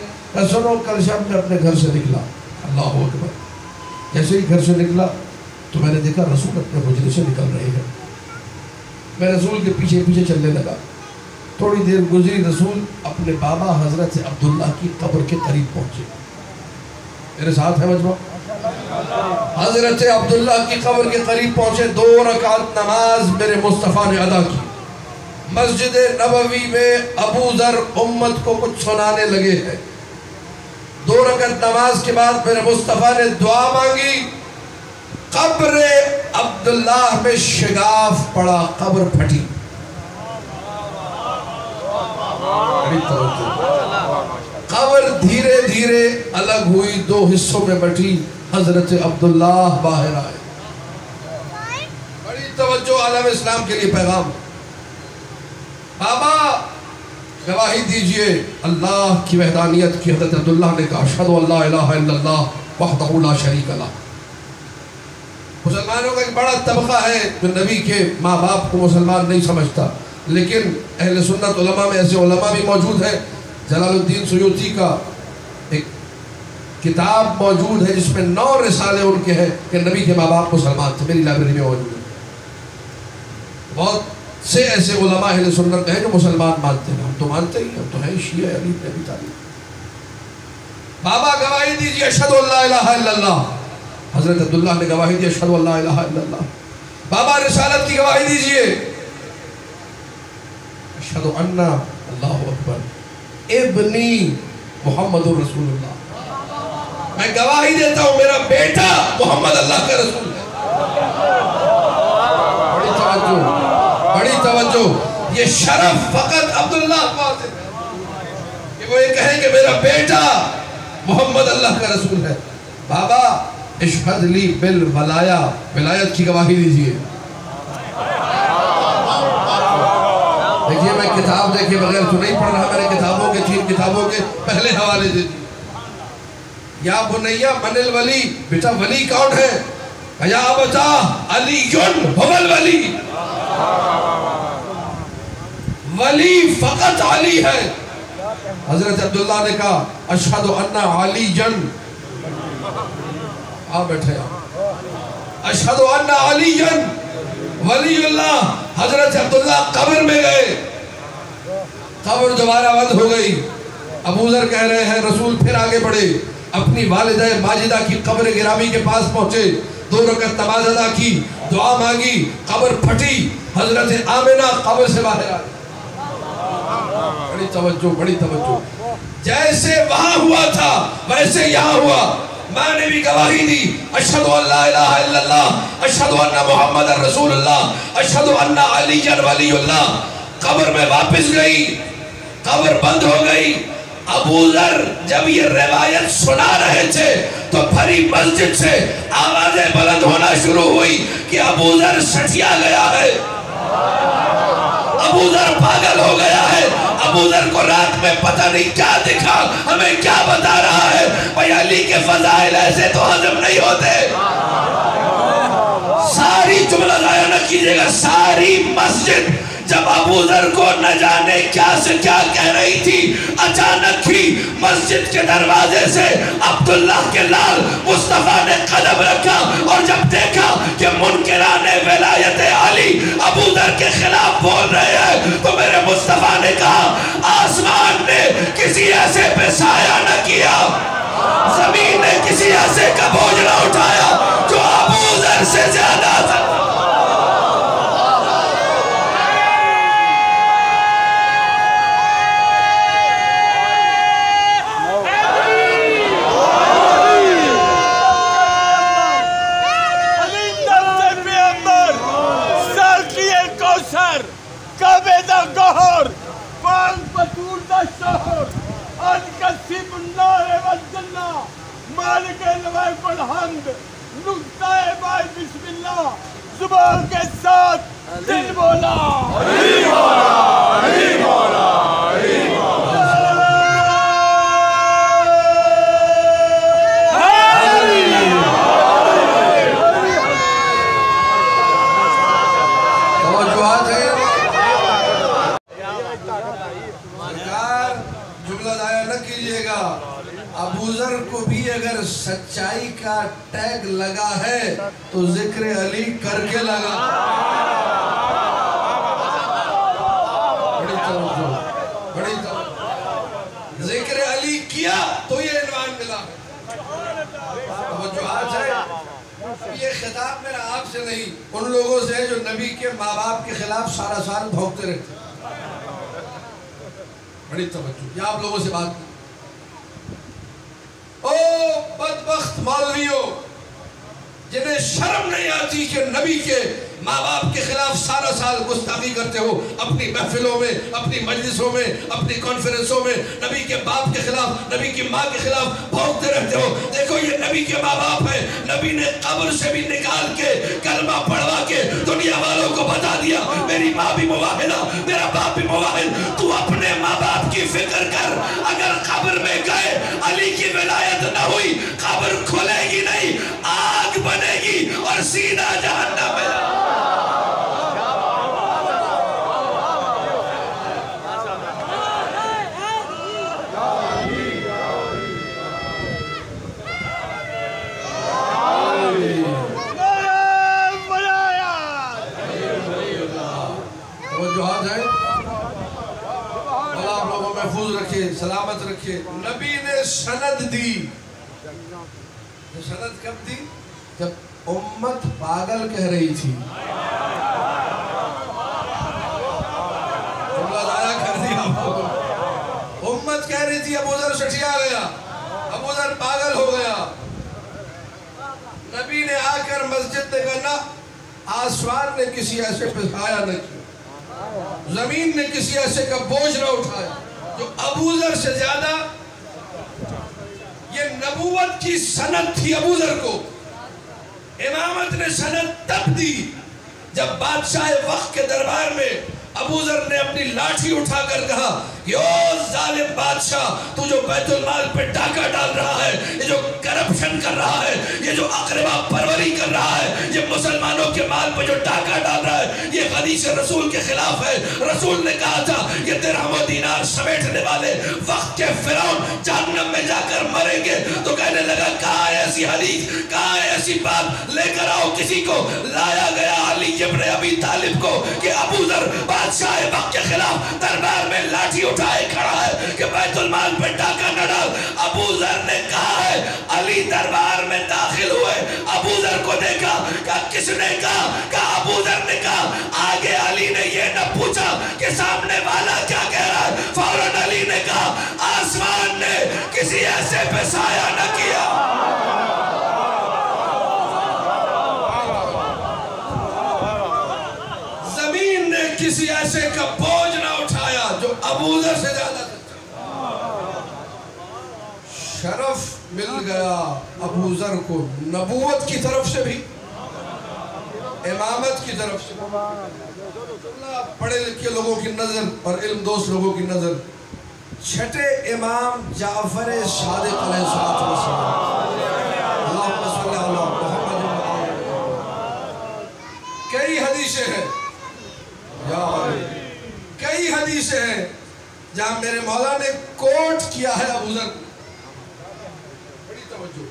سنو کل شب میں اپنے گھر سے نکلا, اللہ اکبر, جیسے ہی گھر سے نکلا تو میں نے دیکھا رسول اپنے حجرے سے نکل رہے ہیں. میں رسول کے پیچھے پیچھے چلنے لگا. تھوڑی دیر گزری, رسول اپنے بابا حضرت عبداللہ کی قبر کے قریب پہنچے. میرے ساتھ ہے مجمع. حضرت عبداللہ کی قبر کے قریب پہنچے, 2 رکعت نماز میرے مصطفیٰ نے ادا کی. مسجد نبوی میں ابو ذر امت کو کچھ سنانے لگے ہیں. 2 رکعت نماز کے بعد میرے مصطفیٰ نے دعا مانگی. قبر عبداللہ میں شگاف پڑا, قبر پھٹی. قبر دھیرے دھیرے الگ ہوئی, 2 حصوں میں بٹی. حضرت عبداللہ باہر آئے. بڑی توجہ, عالم اسلام کے لیے پیغام. بابا گواہی دیجئے اللہ کی وحدانیت کی. حضرت عبداللہ نے کہا اشہد ان لا الہ الا اللہ وحدہ لا شریک لہ. مسلمانوں کا ایک بڑا طبقہ ہے جو نبی کے ماں باپ کو مسلمان نہیں سمجھتا, لیکن اہل سنت علماء میں ایسے علماء بھی موجود ہیں. جلال الدین سیوطی کا ایک کتاب موجود ہے جس میں 9 رسالے ان کے ہیں کہ نبی کے ماں باپ مسلمان تھے, میری لائبریری میں موجود ہے. بہت سے ایسے علماء اہل سنت ہیں جو مسلمان مانتے ہیں. ہم تو مانتے ہی, ہم تو ہیں شیعہ علی بن ابی طالب. بابا گواہی دیجیے اشہد ان لا الہ الا اللہ. حضرت عبداللہ نے گواہی دی اشہد ان لا الہ الا اللہ. بابا رسالت کی گواہی دیجیے اشہد ان اللہ اکبر ابنی محمد رسول اللہ. میں گواہی دیتا ہوں میرا بیٹا محمد اللہ کا رسول ہے. بڑی توجہ, بڑی توجہ. یہ شرف فقط عبداللہ کو حاصل ہے کہ وہ یہ کہیں کہ میرا بیٹا محمد اللہ کا رسول ہے. بابا اشہد لی بالولایا, ولایت کی گواہی دیجئے. دیکھئے میں کتاب دیکھے بغیر تو نہیں پڑھ رہا, میں نے کتابوں کے 3 کتابوں کے پہلے حوالے دے دی. یا بنیہ من الولی, بیٹا ولی کون ہے؟ یا بتا علی هو الولی. ولی فقط علی ہے. حضرت عبداللہ نے کہا اشہد ان علی جن, آپ بیٹھے آپ, اشہد ان علی جن ولی اللہ. حضرت عبداللہ قبر میں گئے, قبر دوبارہ بند ہو گئی. ابو ذر کہہ رہے ہیں رسول پھر آگے بڑھے, اپنی والدہ ماجدہ کی قبر گرامی کے پاس پہنچے, 2 رکعت نماز ادا کی, دعا مانگی, قبر پھٹی. حضرت آمنہ قبر سے باہر آئے. بڑی توجہ, بڑی توجہ. جیسے وہاں ہوا تھا ویسے یہاں ہوا. میں نے بھی گواہی دی اشہد ان لا الہ الا اللہ اشہد ان محمد رسول اللہ اشہد ان علی ولی اللہ. قبر میں واپس گئی, قبر بند ہو گئی. ابو ذر جب یہ روایت سنا رہے تھے تو بھری مسجد سے آوازیں بلند ہونا شروع ہوئی کہ ابو ذر سٹیا گیا ہے, ابو ذر پاگل ہو گیا ہے, ابو ذر کو رات میں پتہ نہیں کیا دکھا، ہمیں کیا بتا رہا ہے؟ بھائی علی کے فضائل ایسے تو ہضم نہیں ہوتے۔ ساری جملہ ضائع نہ کیجئے گا، ساری مسجد جب ابو ذر کو نہ جانے کیا سے کیا کہہ رہی تھی، اچانک ہی مسجد کے دروازے سے عبداللہ کے لال مصطفیٰ نے قدم رکھا، اور جب دیکھا کہ منکران ولایت علی ابو ذر کے خلاف بول رہے ہیں، تو میرے مصطفیٰ نے کہا آسمان نے کسی ایسے پہ سایہ نہ کیا، زمین نے کسی ایسے کا بوجھ نہ اٹھایا جو ابو ذر سے زیادہ تھا۔ مالک الملک والحمد، نقطہ بائے بسم اللہ، زبان کے ساتھ دل بولا علی مولا، علی مولا، علی مولا، توجہات ہے سرکار، جملہ ضائع نہ کیجئے گا۔ ابو ذر کو بھی اگر سچائی کا ٹیگ لگا ہے تو ذکر علی کر کے لگا۔ بڑی توجہ، بڑی توجہ، ذکر علی کیا تو یہ عنوان ملا ہے۔ توجہات ہے، یہ خطاب میرا آپ سے نہیں، ان لوگوں سے ہے جو نبی کے ماں باپ کے خلاف سارا سال بھوکتے رہتے۔ بڑی توجہ، یہ آپ لوگوں سے بات کی۔ او بدبخت مولویوں جنہیں شرم نہیں آتی کہ نبی کے ماں باپ کے خلاف سارا سال گستاخی کرتے ہو، اپنی محفلوں میں، اپنی مجلسوں میں، اپنی کانفرنسوں میں نبی کے باپ کے خلاف، نبی کی ماں کے خلاف بھونکتے رہتے ہو۔ دیکھو یہ نبی کے ماں باپ ہیں، نبی نے قبر سے بھی نکال کے کلمہ پڑھوا کے دنیا والوں کو بتا دیا میری ماں بھی موحدہ، میرا باپ بھی موحد۔ تو اپنے ماں باپ کی فکر کر، اگر قبر میں گئے علی کی ولایت نہ ہوئی، قبر کھلے گی نہیں، آگ بنے گی اور سیدھا جہنم میں۔ محفوظ رکھے، سلامت رکھے۔ نبی نے سند دی، سند کب دی؟ جب امت پاگل کہہ رہی تھی۔ جملہ ضائع کر دیا، امت کہہ رہی تھی ابو ذر سٹھیا گیا، ابو ذر پاگل ہو گیا۔ نبی نے آ کر مسجد میں کہا آسمان نے کسی ایسے پہ سایہ نہ کیا، زمین نے کسی ایسے کا بوجھ نہ اٹھایا جو ابو ذر سے زیادہ۔ یہ نبوت کی سند تھی ابو ذر کو۔ امامت نے سند تب دی جب بادشاہ وقت کے دربار میں ابو ذر نے اپنی لاٹھی اٹھا کر کہا یو ظالم بادشاہ، تو جو بیت المال پہ ڈاکہ ڈال رہا ہے، یہ جو کرپشن کر رہا ہے، یہ جو اقربا پروری کر رہا ہے، یہ مسلمانوں کے مال پہ جو ڈاکہ ڈال رہا ہے، یہ حدیث رسول کے خلاف ہے۔ رسول نے کہا تھا یہ درہم و دینار سمیٹنے والے وقت کے فرعون جہنم میں جا کر مریں گے۔ تو کہنے لگا کہاں ایسی حدیث، کہاں ایسی بات، لے کر آؤ کسی کو۔ لایا گیا علی ابن ابی طالب کو کہ ابو ذر بادشاہ وقت کے خلاف دربار میں لاٹھی اٹھائے کھڑا ہے کہ بیت المال پہ ڈاکہ نہ ڈال۔ ابو ذر نے کہا ہے، علی دربار میں داخل ہوئے، ابو ذر کو دیکھا، کہا کس نے کہا؟ کہا ابو ذر نے کہا۔ آگے علی نے یہ نہ پوچھا کہ سامنے والا کیا کہہ رہا ہے، فوراً علی نے کہا آسمان نے کسی ایسے پہ سایہ نہ کیا۔ زمین نے کسی ایسے کا بوجھ نہ اٹھایا جو ابو ذر سے زیادہ تھا۔ شرف مل گیا ابو ذر کو نبوت کی طرف سے بھی امامت کی طرف سے اللہ پڑھے لکھے لوگوں کی نظر اور علم دوست لوگوں کی نظر چھٹے امام جعفر صادق علیہ السلام اللہم صلی علی محمد کئی حدیثیں ہیں یا کئی حدیثیں ہیں جہاں میرے مولا نے کوٹ کیا ہے ابو ذر بڑی توجہ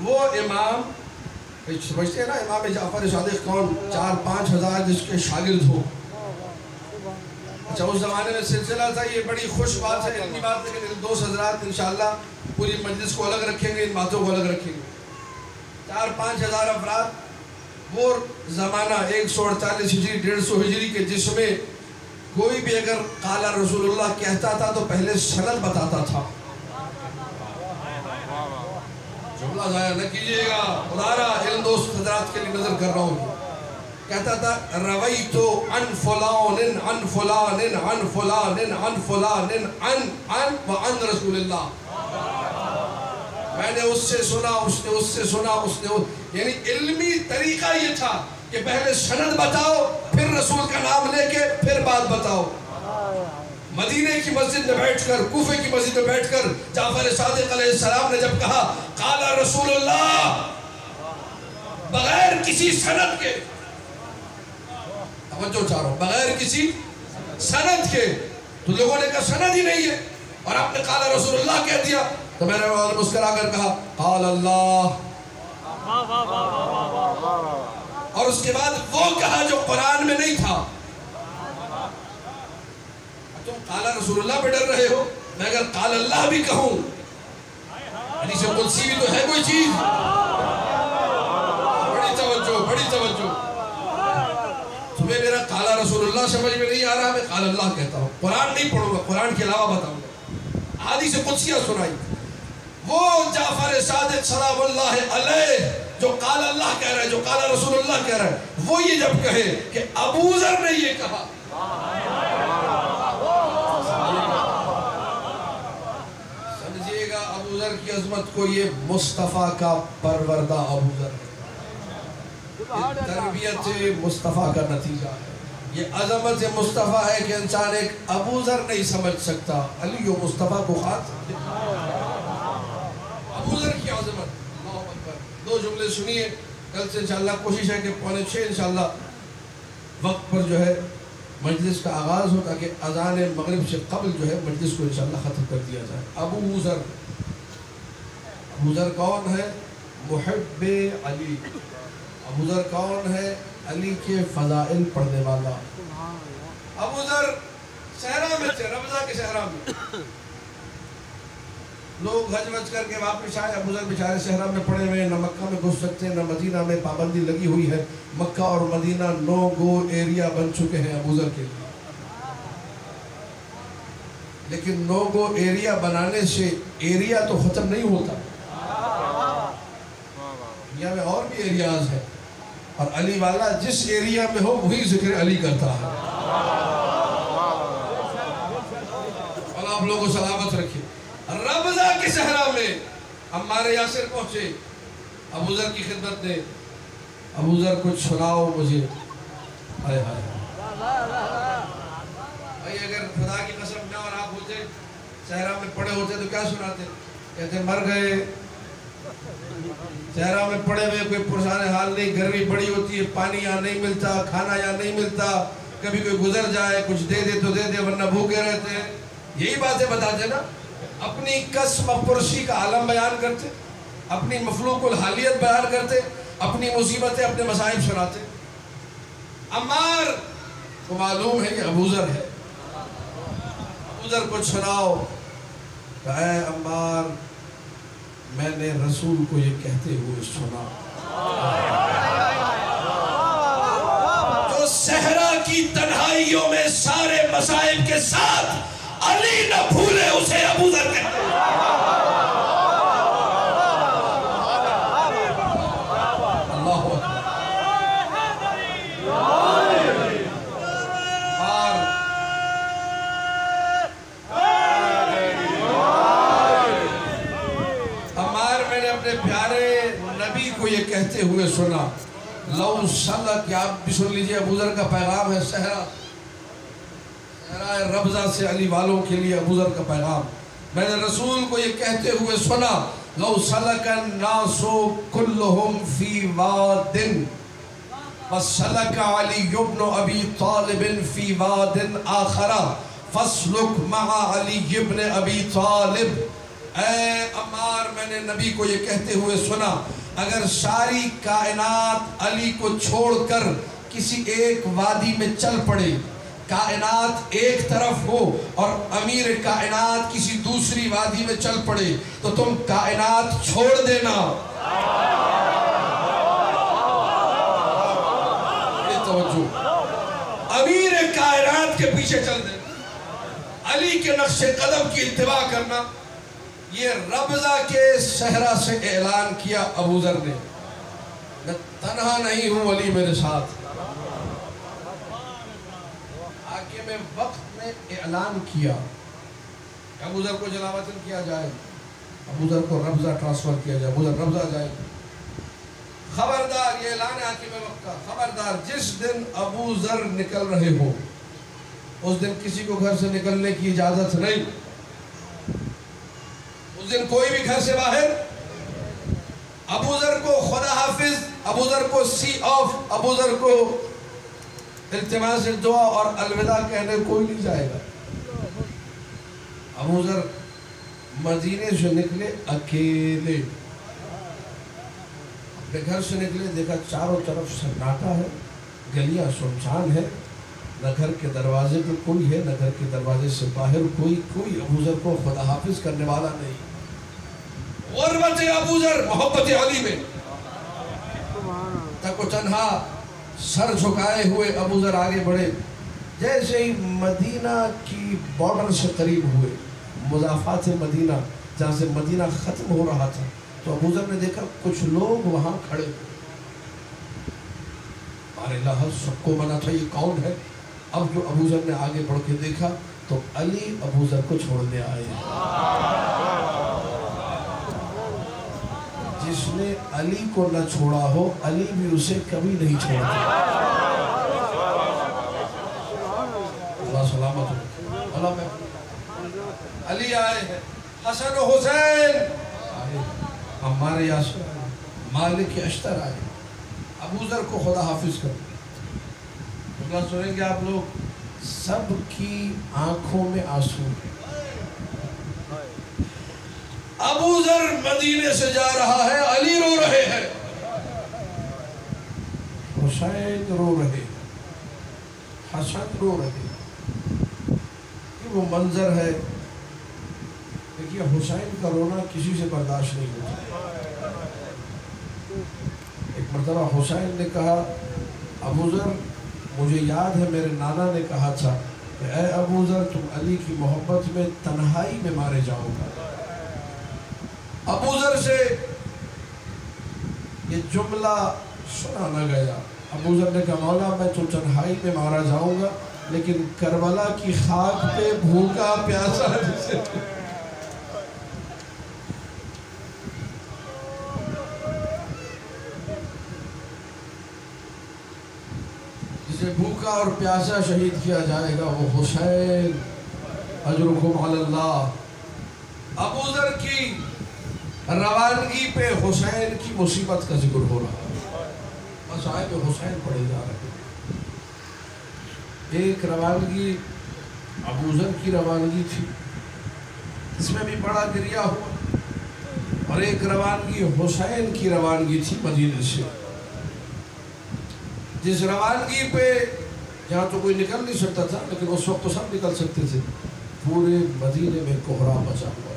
وہ امام سمجھتے ہیں نا امام جعفر صادق کون 4-5 ہزار جس کے شاگرد ہو اچھا اس زمانے میں سلسلہ تھا یہ بڑی خوش بات ہے علمی بات ہے کہ دوست حضرات انشاءاللہ پوری مجلس کو الگ رکھیں گے ان باتوں کو الگ رکھیں گے 4-5 ہزار افراد وہ زمانہ 148 ہجری 150 ہجری کے جس میں کوئی بھی اگر قال رسول اللہ کہتا تھا تو پہلے سند بتاتا تھا جملہ ضائع نہ کیجئے گا خدارہ علم دوست حضرات کے لیے نظر کر رہا ہوں کہتا تھا رویتو عن فلان عن فلان عن فلان عن فلان عن وعن رسول اللہ میں نے اس سے سنا اس نے اس سے سنا اس نے یعنی علمی طریقہ یہ تھا کہ پہلے سند بتاؤ پھر رسول کا نام لے کے پھر بات بتاؤ مدینے کی مسجد میں بیٹھ کر کوفے کی مسجد میں بیٹھ کر جعفر صادق علیہ السلام نے جب کہا قال رسول اللہ بغیر کسی سند کے توجہ چاہ رہا ہوں بغیر کسی سند کے تو لوگوں نے کہا سند ہی نہیں ہے اور آپ نے قال رسول اللہ کہہ دیا تو میں نے مسکرا کر کہا قال اللہ اور اس کے بعد وہ کہا جو قرآن میں نہیں تھا تم قال رسول اللہ پہ ڈر رہے ہو میں اگر قال اللہ بھی کہوں حدیث قدسی بھی تو ہے کوئی چیز بڑی توجہ تمہیں میرا قال رسول اللہ سمجھ میں نہیں آ رہا میں قال اللہ کہتا ہوں قرآن نہیں پڑھوں گا قرآن کے علاوہ بتاؤں گا حدیث قدسیہ سنائی وہ جعفر صادق سلام اللہ علیہ جو قال اللہ کہہ رہا ہے جو قال رسول اللہ کہہ رہا ہے وہ یہ جب کہے کہ ابو ذر نے یہ کہا سمجھئے گا ابو ذر کی عظمت کو یہ مصطفیٰ کا پروردہ ابو ذر ہے تربیت مصطفیٰ کا نتیجہ ہے یہ عظمت مصطفیٰ ہے کہ انسان ایک ابو ذر نہیں سمجھ سکتا علی و مصطفیٰ کو خاص ابو ذر کی عظمت اللہ اکبر دو جملے سنیے کل سے انشاءاللہ کوشش ہے کہ 5:45 انشاءاللہ وقت پر جو ہے مجلس کا آغاز ہو تاکہ اذان مغرب سے قبل جو ہے مجلس کو انشاءاللہ ختم کر دیا جائے ابو ذر کون ہے محب علی ابو ذر کون ہے علی کے فضائل پڑھنے والا ابو ذر صحرا میں تھے ربضہ کے صحرا میں لوگ حج وج کر کے واپس آئے ابو ذر بیچارے صحرا میں پڑے ہوئے نہ مکہ میں گھس سکتے نہ مدینہ میں پابندی لگی ہوئی ہے مکہ اور مدینہ نو گو ایریا بن چکے ہیں ابو ذر کے لیے لیکن نو گو ایریا بنانے سے ایریا تو ختم نہیں ہوتا دنیا میں اور بھی ایریاز ہیں اور علی والا جس ایریا میں ہو وہی ذکر علی کرتا ہے اور آپ لوگوں سلامت رکھیں ربضہ کے صحرا میں عمار یاسر پہنچے ابو ذر کی خدمت نے ابو ذر کچھ سناؤ مجھے ہائے ہائے بھائی اگر خدا کی قسم نہ اور آپ ہوتے صحرا میں پڑے ہوتے تو کیا سناتے کہتے مر گئے صحرا میں پڑے ہوئے کوئی پرسان حال نہیں گرمی بڑی ہوتی ہے پانی یہاں نہیں ملتا کھانا یہاں نہیں ملتا کبھی کوئی گزر جائے کچھ دے دے تو دے دے ورنہ بھوکے رہتے ہیں یہی باتیں بتاتے نا اپنی قسم پرسی کا عالم بیان کرتے اپنی مخلوق الحالیت بیان کرتے اپنی مصیبتیں اپنے مصائب سناتے عمار کو معلوم ہے کہ ابو ذر ہے ابو ذر کچھ سناؤ کہ اے عمار میں نے رسول کو یہ کہتے ہوئے سنا جو صحرا کی تنہائیوں میں سارے مصائب کے ساتھ علی نہ بھولے اسے ابو ذر کہتے ہیں اللہ عمار میں نے اپنے پیارے نبی کو یہ کہتے ہوئے سنا لو سلک، آپ بھی سن لیجئے، ابو ذر کا پیغام ہے صحرا ربضہ سے علی والوں کے لیے ابو ذر کا پیغام. میں نے رسول کو یہ کہتے ہوئے سنا، لو سلک الناس کلہم فی واد وسلک علی بن ابی طالب فی واد آخر فاسلک مع علی بن ابی طالب. اے عمار، میں نے نبی کو یہ کہتے ہوئے سنا، اگر ساری کائنات علی کو چھوڑ کر کسی ایک وادی میں چل پڑے، کائنات ایک طرف ہو اور امیر کائنات کسی دوسری وادی میں چل پڑے، تو تم کائنات چھوڑ دینا. یہ توجہ، امیر کائنات کے پیچھے چل دینا، علی کے نقش قدم کی اتباع کرنا. یہ ربضہ کے صحرا سے اعلان کیا ابو ذر نے، میں تنہا نہیں ہوں، علی میرے ساتھ. حاکم وقت میں اعلان کیا، ابو ذر کو جلاوطن کیا جائے، ابو ذر کو ربضہ ٹرانسفر کیا جائے، ابو ذر ربضہ جائے. خبردار، یہ اعلان ہے حاکم وقت کا، خبردار جس دن ابو ذر نکل رہے ہو اس دن کسی کو گھر سے نکلنے کی اجازت نہیں. اس دن کوئی بھی گھر سے باہر، ابو ذر کو خدا حافظ، ابو ذر کو سی آف، ابو ذر کو التماس سے دعا اور الوداع کہنے کوئی نہیں جائے گا. ابو ذر مدینے سے نکلے اکیلے، اپنے گھر سے نکلے، دیکھا چاروں طرف سناٹا ہے، گلیاں سنسان ہے، نہ گھر کے دروازے پہ کوئی ہے، نہ گھر کے دروازے سے باہر کوئی ابو ذر کو خدا حافظ کرنے والا نہیں. غربت ابو ذر، محبت علی میں تک و تنہا سر جھکائے ہوئے ابو ذر آگے بڑھے. جیسے ہی مدینہ کی بارڈر سے قریب ہوئے، مضافات مدینہ جہاں سے مدینہ ختم ہو رہا تھا، تو ابو ذر نے دیکھا کچھ لوگ وہاں کھڑے. اللہ سب کو منع تھا یہ کون ہے. اب جو ابو ذر نے آگے بڑھ کے دیکھا تو علی ابو ذر کو چھوڑنے آئے. جس نے علی کو نہ چھوڑا ہو، علی بھی اسے کبھی نہیں چھوڑتا. اللہ سلامت ہو. اللہ میں علی آئے ہیں، حسن و حسین آئے، عمار یاسر آئے، مالک اشتر آئے. ابو ذر کو خدا حافظ کرو. اللہ سنیں گے آپ لوگ، سب کی آنکھوں میں آنسو ہیں. ابو ذر مدینے سے جا رہا ہے، علی رو رہے ہیں، حسین رو رہے ہیں، حسن رو رہے ہیں. یہ وہ منظر ہے، دیکھیے حسین کا رونا کسی سے برداشت نہیں ہوتا. ایک مرتبہ حسین نے کہا، ابو ذر مجھے یاد ہے میرے نانا نے کہا تھا کہ اے ابو ذر تم علی کی محبت میں تنہائی میں مارے جاؤ گا. ابو ذر سے یہ جملہ سنا نہ گیا. ابو ذر نے کہا مولا میں تو تنہائی میں مارا جاؤں گا، لیکن کربلا کی خاک پہ بھوکا پیاسا جسے بھوکا اور پیاسا شہید کیا جائے گا وہ حسین، اجرکم علی اللہ. ابو ذر کی روانگی پہ حسین کی مصیبت کا ذکر ہو رہا ہے، مصائب حسین پڑھے جا رہے ہیں. ایک روانگی ابو ذر کی روانگی تھی، اس میں بھی بڑا گریہ ہوا، اور ایک روانگی حسین کی روانگی تھی مدینے سے. جس روانگی پہ یہاں تو کوئی نکل نہیں سکتا تھا، لیکن اس وقت تو سب نکل سکتے تھے، پورے مدینے میں کوہرام مچا ہوا تھا.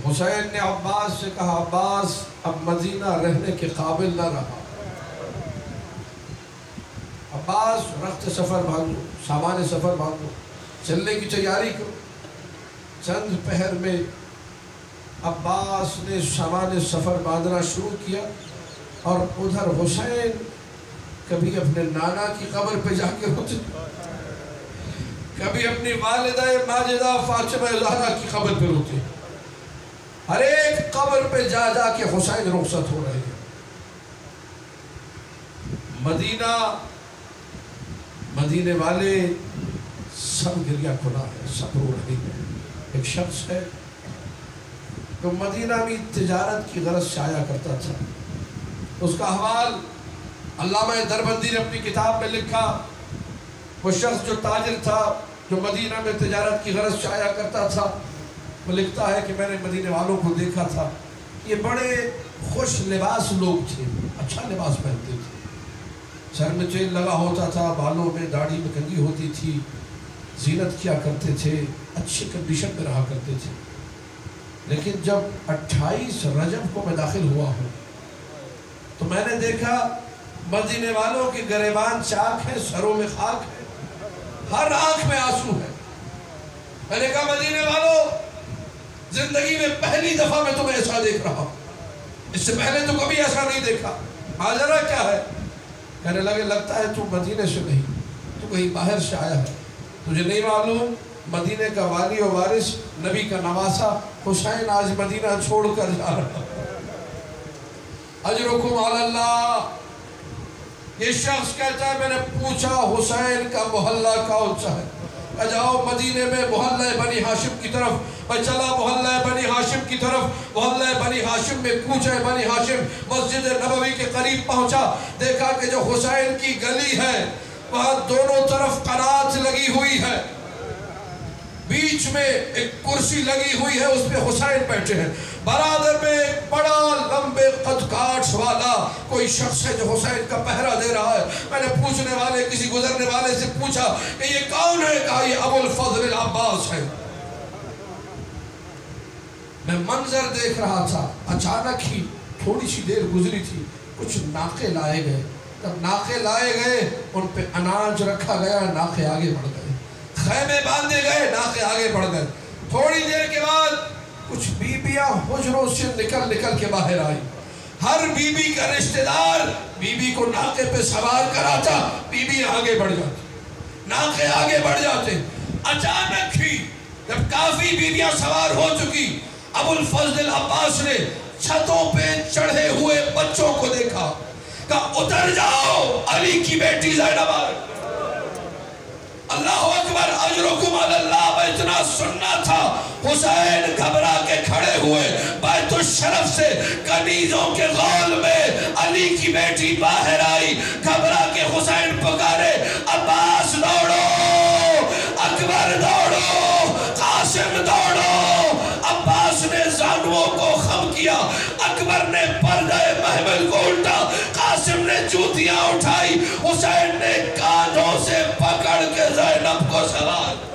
حسین نے عباس سے کہا عباس اب مدینہ رہنے کے قابل نہ رہا. عباس رخت سفر باندھو، سامان سفر باندھو، چلنے کی تیاری کرو. چند پہر میں عباس نے سامان سفر باندھنا شروع کیا، اور ادھر حسین کبھی اپنے نانا کی قبر پہ جا کے روتے، کبھی اپنی والدہ ماجدہ فاطمہ زہرا کی قبر پہ روتے. ہر ایک قبر پہ جا جا کے حسین رخصت ہو رہے ہیں. مدینے والے سب گریا کھلا ہے، سب رو رہے ہیں۔ ایک شخص ہے جو مدینہ میں تجارت کی غرض سے آیا کرتا تھا، اس کا حوال علامہ دربندی نے اپنی کتاب میں لکھا۔ وہ شخص جو تاجر تھا، جو مدینہ میں تجارت کی غرض سے آیا کرتا تھا، وہ لکھتا ہے کہ میں نے مدینے والوں کو دیکھا تھا، یہ بڑے خوش لباس لوگ تھے، اچھا لباس پہنتے تھے، سر میں چین لگا ہوتا تھا، بالوں میں داڑھی میں کنگھی ہوتی تھی، زینت کیا کرتے تھے، اچھی کنڈیشن میں رہا کرتے تھے۔ لیکن جب 28 رجب کو میں داخل ہوا ہوں تو میں نے دیکھا مدینے والوں کے گریبان چاک ہیں، سروں میں خاک ہے، ہر آنکھ میں آنسو ہے۔ میں نے کہا مدینے والوں، زندگی میں پہلی دفعہ میں تمہیں ایسا دیکھ رہا ہوں، اس سے پہلے تو کبھی ایسا نہیں دیکھا، ماجرا کیا ہے؟ کہنے لگے لگتا ہے تو مدینے سے نہیں، تو کہیں باہر سے آیا ہے، تجھے نہیں معلوم مدینے کا والی و وارث نبی کا نواسا حسین آج مدینہ چھوڑ کر جا رہا۔ اجرکم علی اللہ۔ یہ شخص کہتا ہے میں نے پوچھا حسین کا محلہ کون سا ہے؟ جاؤ مدینے میں محلہ بنی ہاشم کی طرف، میں چلا محلہ بنی ہاشم کی طرف، محلہ بنی ہاشم میں کوچہ بنی ہاشم مسجد نبوی کے قریب پہنچا، دیکھا کہ جو حسین کی گلی ہے وہاں دونوں طرف قنات لگی ہوئی ہے، بیچ میں ایک کرسی لگی ہوئی ہے، اس پہ حسین بیٹھے ہیں، برادر میں ایک بڑا لمبے قد کاٹ والا کوئی شخص ہے جو حسین کا پہرا دے رہا ہے۔ میں نے پوچھنے والے کسی گزرنے والے سے پوچھا کہ یہ کون ہے؟ کہا یہ ابو الفضل العباس ہے۔ میں منظر دیکھ رہا تھا، اچانک ہی تھوڑی سی دیر گزری تھی، کچھ ناقے لائے گئے، جب ناقے لائے گئے ان پہ اناج رکھا گیا، ناقے آگے بڑھ گئے، خیمے باندھے گئے، ناقے آگے بڑھ گئے۔ تھوڑی دیر کے بعد کچھ بیبیاں حجروں سے نکل کے باہر آئی، ہر بی بی کا رشتہ دار بی بی کو ناقے پہ سوار کراتا، بی بی آگے بڑھ جاتی، ناقے آگے بڑھ جاتے۔ اچانک ہی جب کافی بیبیاں سوار ہو چکی، ابو الفضل العباس نے چھتوں پہ چڑھے ہوئے بچوں کو دیکھا، کہا اتر جاؤ، علی کی بیٹی زینب آ رہی۔ اللہ اکبر، اجرکم علی اللہ۔ میں اتنا سننا تھا، حسین گھبرا کے کھڑے ہوئے، بیت الشرف سے کنیزوں کے غول میں علی کی بیٹی باہر آئی، گھبرا کے حسین پکارے، عباس دوڑو، اکبر دوڑو، قاسم دوڑو۔ عباس نے زانووں کو خم کیا، اکبر نے پردہ محمل کو الٹا، قاسم نے جوتیاں اٹھائی، حسین نے کانوں سے پکڑ کے زینب کو سوار۔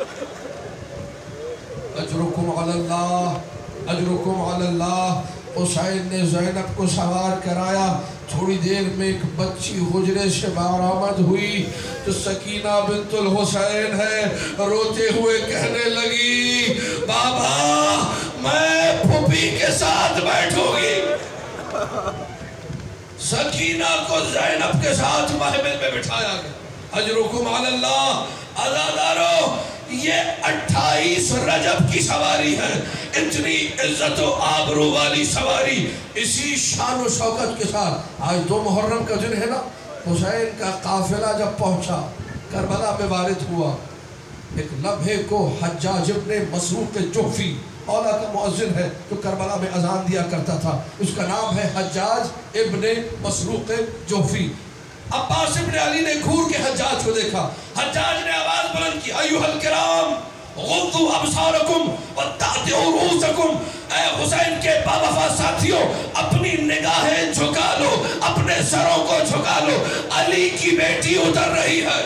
اجرکم علی اللہ، اجرکم علی اللہ۔ حسین نے زینب کو سوار کرایا، تھوڑی دیر میں ایک بچی حجرے سے برآمد ہوئی جو سکینہ بنت الحسین ہے، روتے ہوئے کہنے لگی بابا میں پھوپھی کے ساتھ بیٹھوں گی۔ سکینہ کو زینب کے ساتھ محمل میں بٹھایا گیا۔ اجرکم علی اللہ۔ عزادارو، یہ 28 رجب کی سواری ہے، اتنی عزت و آبرو والی سواری، اسی شان و شوکت کے ساتھ آج 2 محرم کا دن ہے نا، حسین کا قافلہ جب پہنچا کربلا میں وارد ہوا، ایک لمحے کو حجاج ابن مسروق جوفی، اولا کا مؤذن ہے جو کربلا میں اذان دیا کرتا تھا، اس کا نام ہے حجاج ابن مسروق جوفی۔ عباس ابن علی نے گھور کے حجاج کو دیکھا، حجاج نے آواز بلند کی، ایوہ الکرام غضوا ابصارکم واتعتعوا رؤوسکم، اے حسین کے باوفا ساتھیوں اپنی نگاہیں جھکا لو، اپنے سروں کو جھکا لو، علی کی بیٹی اتر رہی ہے۔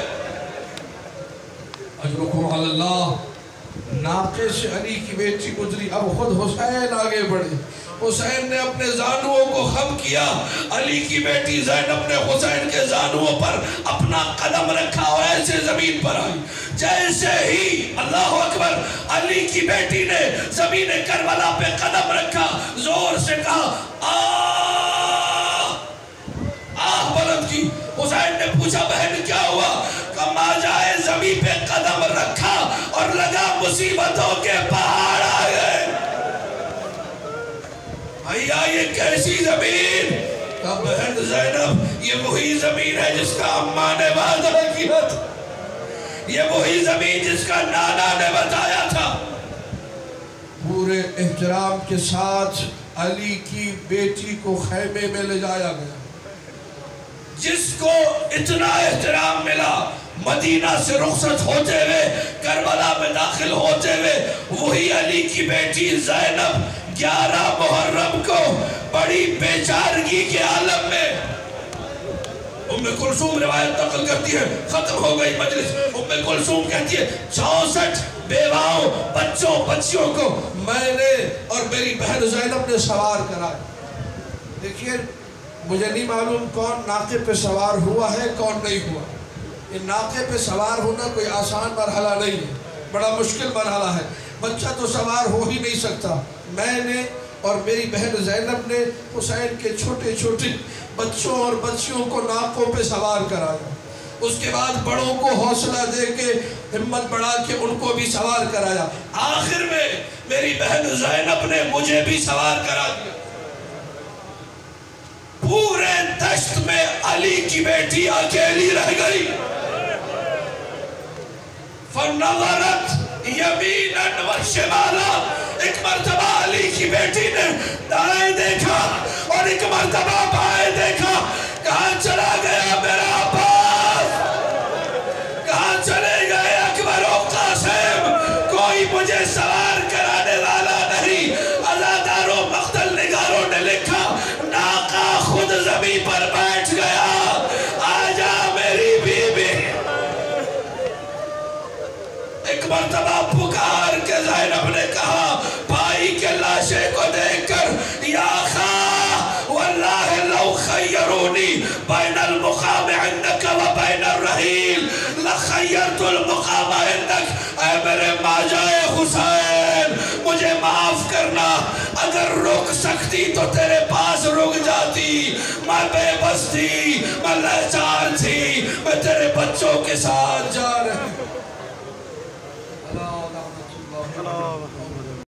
اجرکم علی اللہ۔ ناقے سے علی کی بیٹی گزری، اب خود حسین آگے بڑھے، حسین نے اپنے زانووں کو خم کیا، علی کی بیٹی زینب نے حسین کے زانووں پر اپنا قدم رکھا اور ایسے زمین پر آئی، جیسے ہی اللہ اکبر علی کی بیٹی نے زمین کربلا پہ قدم رکھا، زور سے کہا آہ بلند کی۔ حسین نے پوچھا بہن کیا ہوا؟ کہ ماجائے زمین پہ قدم رکھا اور لگا مصیبتوں کے پہاڑ آ گئے۔ بھائیا یہ کیسی زمین، کہا بہن زینب یہ وہی زمین ہے جس کا اماں نے وعدہ کیا تھا، یہ وہی زمین جس کا نانا نے بتایا تھا۔ پورے احترام کے ساتھ علی کی بیٹی کو خیمے میں لے جایا گیا۔ جس کو اتنا احترام ملا مدینہ سے رخصت ہوتے ہوئے کربلا میں داخل ہوتے ہوئے وہی علی کی بیٹی زینب 11 محرم کو بڑی بے چارگی کے عالم میں ام کلثوم روایت نقل کرتی ہے، ختم ہو گئی مجلس، ام کلثوم کہتی ہے 64 بیواؤں بچوں بچیوں کو میں نے اور میری بہن زینب نے سوار کرا۔ دیکھیے مجھے نہیں معلوم کون ناقے پہ سوار ہوا ہے کون نہیں ہوا۔ یہ ناقے پہ سوار ہونا کوئی آسان مرحلہ نہیں ہے، بڑا مشکل مرحلہ ہے، بچہ تو سوار ہو ہی نہیں سکتا۔ میں نے اور میری بہن زینب نے حسین کے چھوٹے چھوٹے بچوں اور بچیوں کو ناقوں پہ سوار کرایا، اس کے بعد بڑوں کو حوصلہ دے کے ہمت بڑھا کے ان کو بھی سوار کرایا، آخر میں میری بہن زینب نے مجھے بھی سوار کرا دیا۔ پورے دشت میں علی کی بیٹی اکیلی رہ گئی۔ فَنَظَرَتْ يَمِينًا وَشِمَالًا، ایک مرتبہ علی کی بیٹی نے دائیں دیکھا اور ایک مرتبہ بائیں دیکھا، کہاں چلا گیا میرا عباس، کہاں چلے گئے اکبر و قاسم، کوئی مجھے سوار کرانے والا نہیں۔ عزادار و مقتل نگاروں نے لکھا ناقہ خود زمین پر بیٹھ گیا، آجا میری بیوی۔ ایک مرتبہ پکار کے زینب نے کہا بھائی کے لاشے کو دیکھ کر یا خواہ واللہ لو خیرونی بین المقام عندک و بین الرحیل لخیرت المقام عندک، اے میرے ماجائے حسین مجھے معاف کرنا، اگر رک سکتی تو تیرے پاس رک جاتی، میں بے بس تھی، میں لاچار تھی، میں تیرے بچوں کے ساتھ جا رہی ہوں۔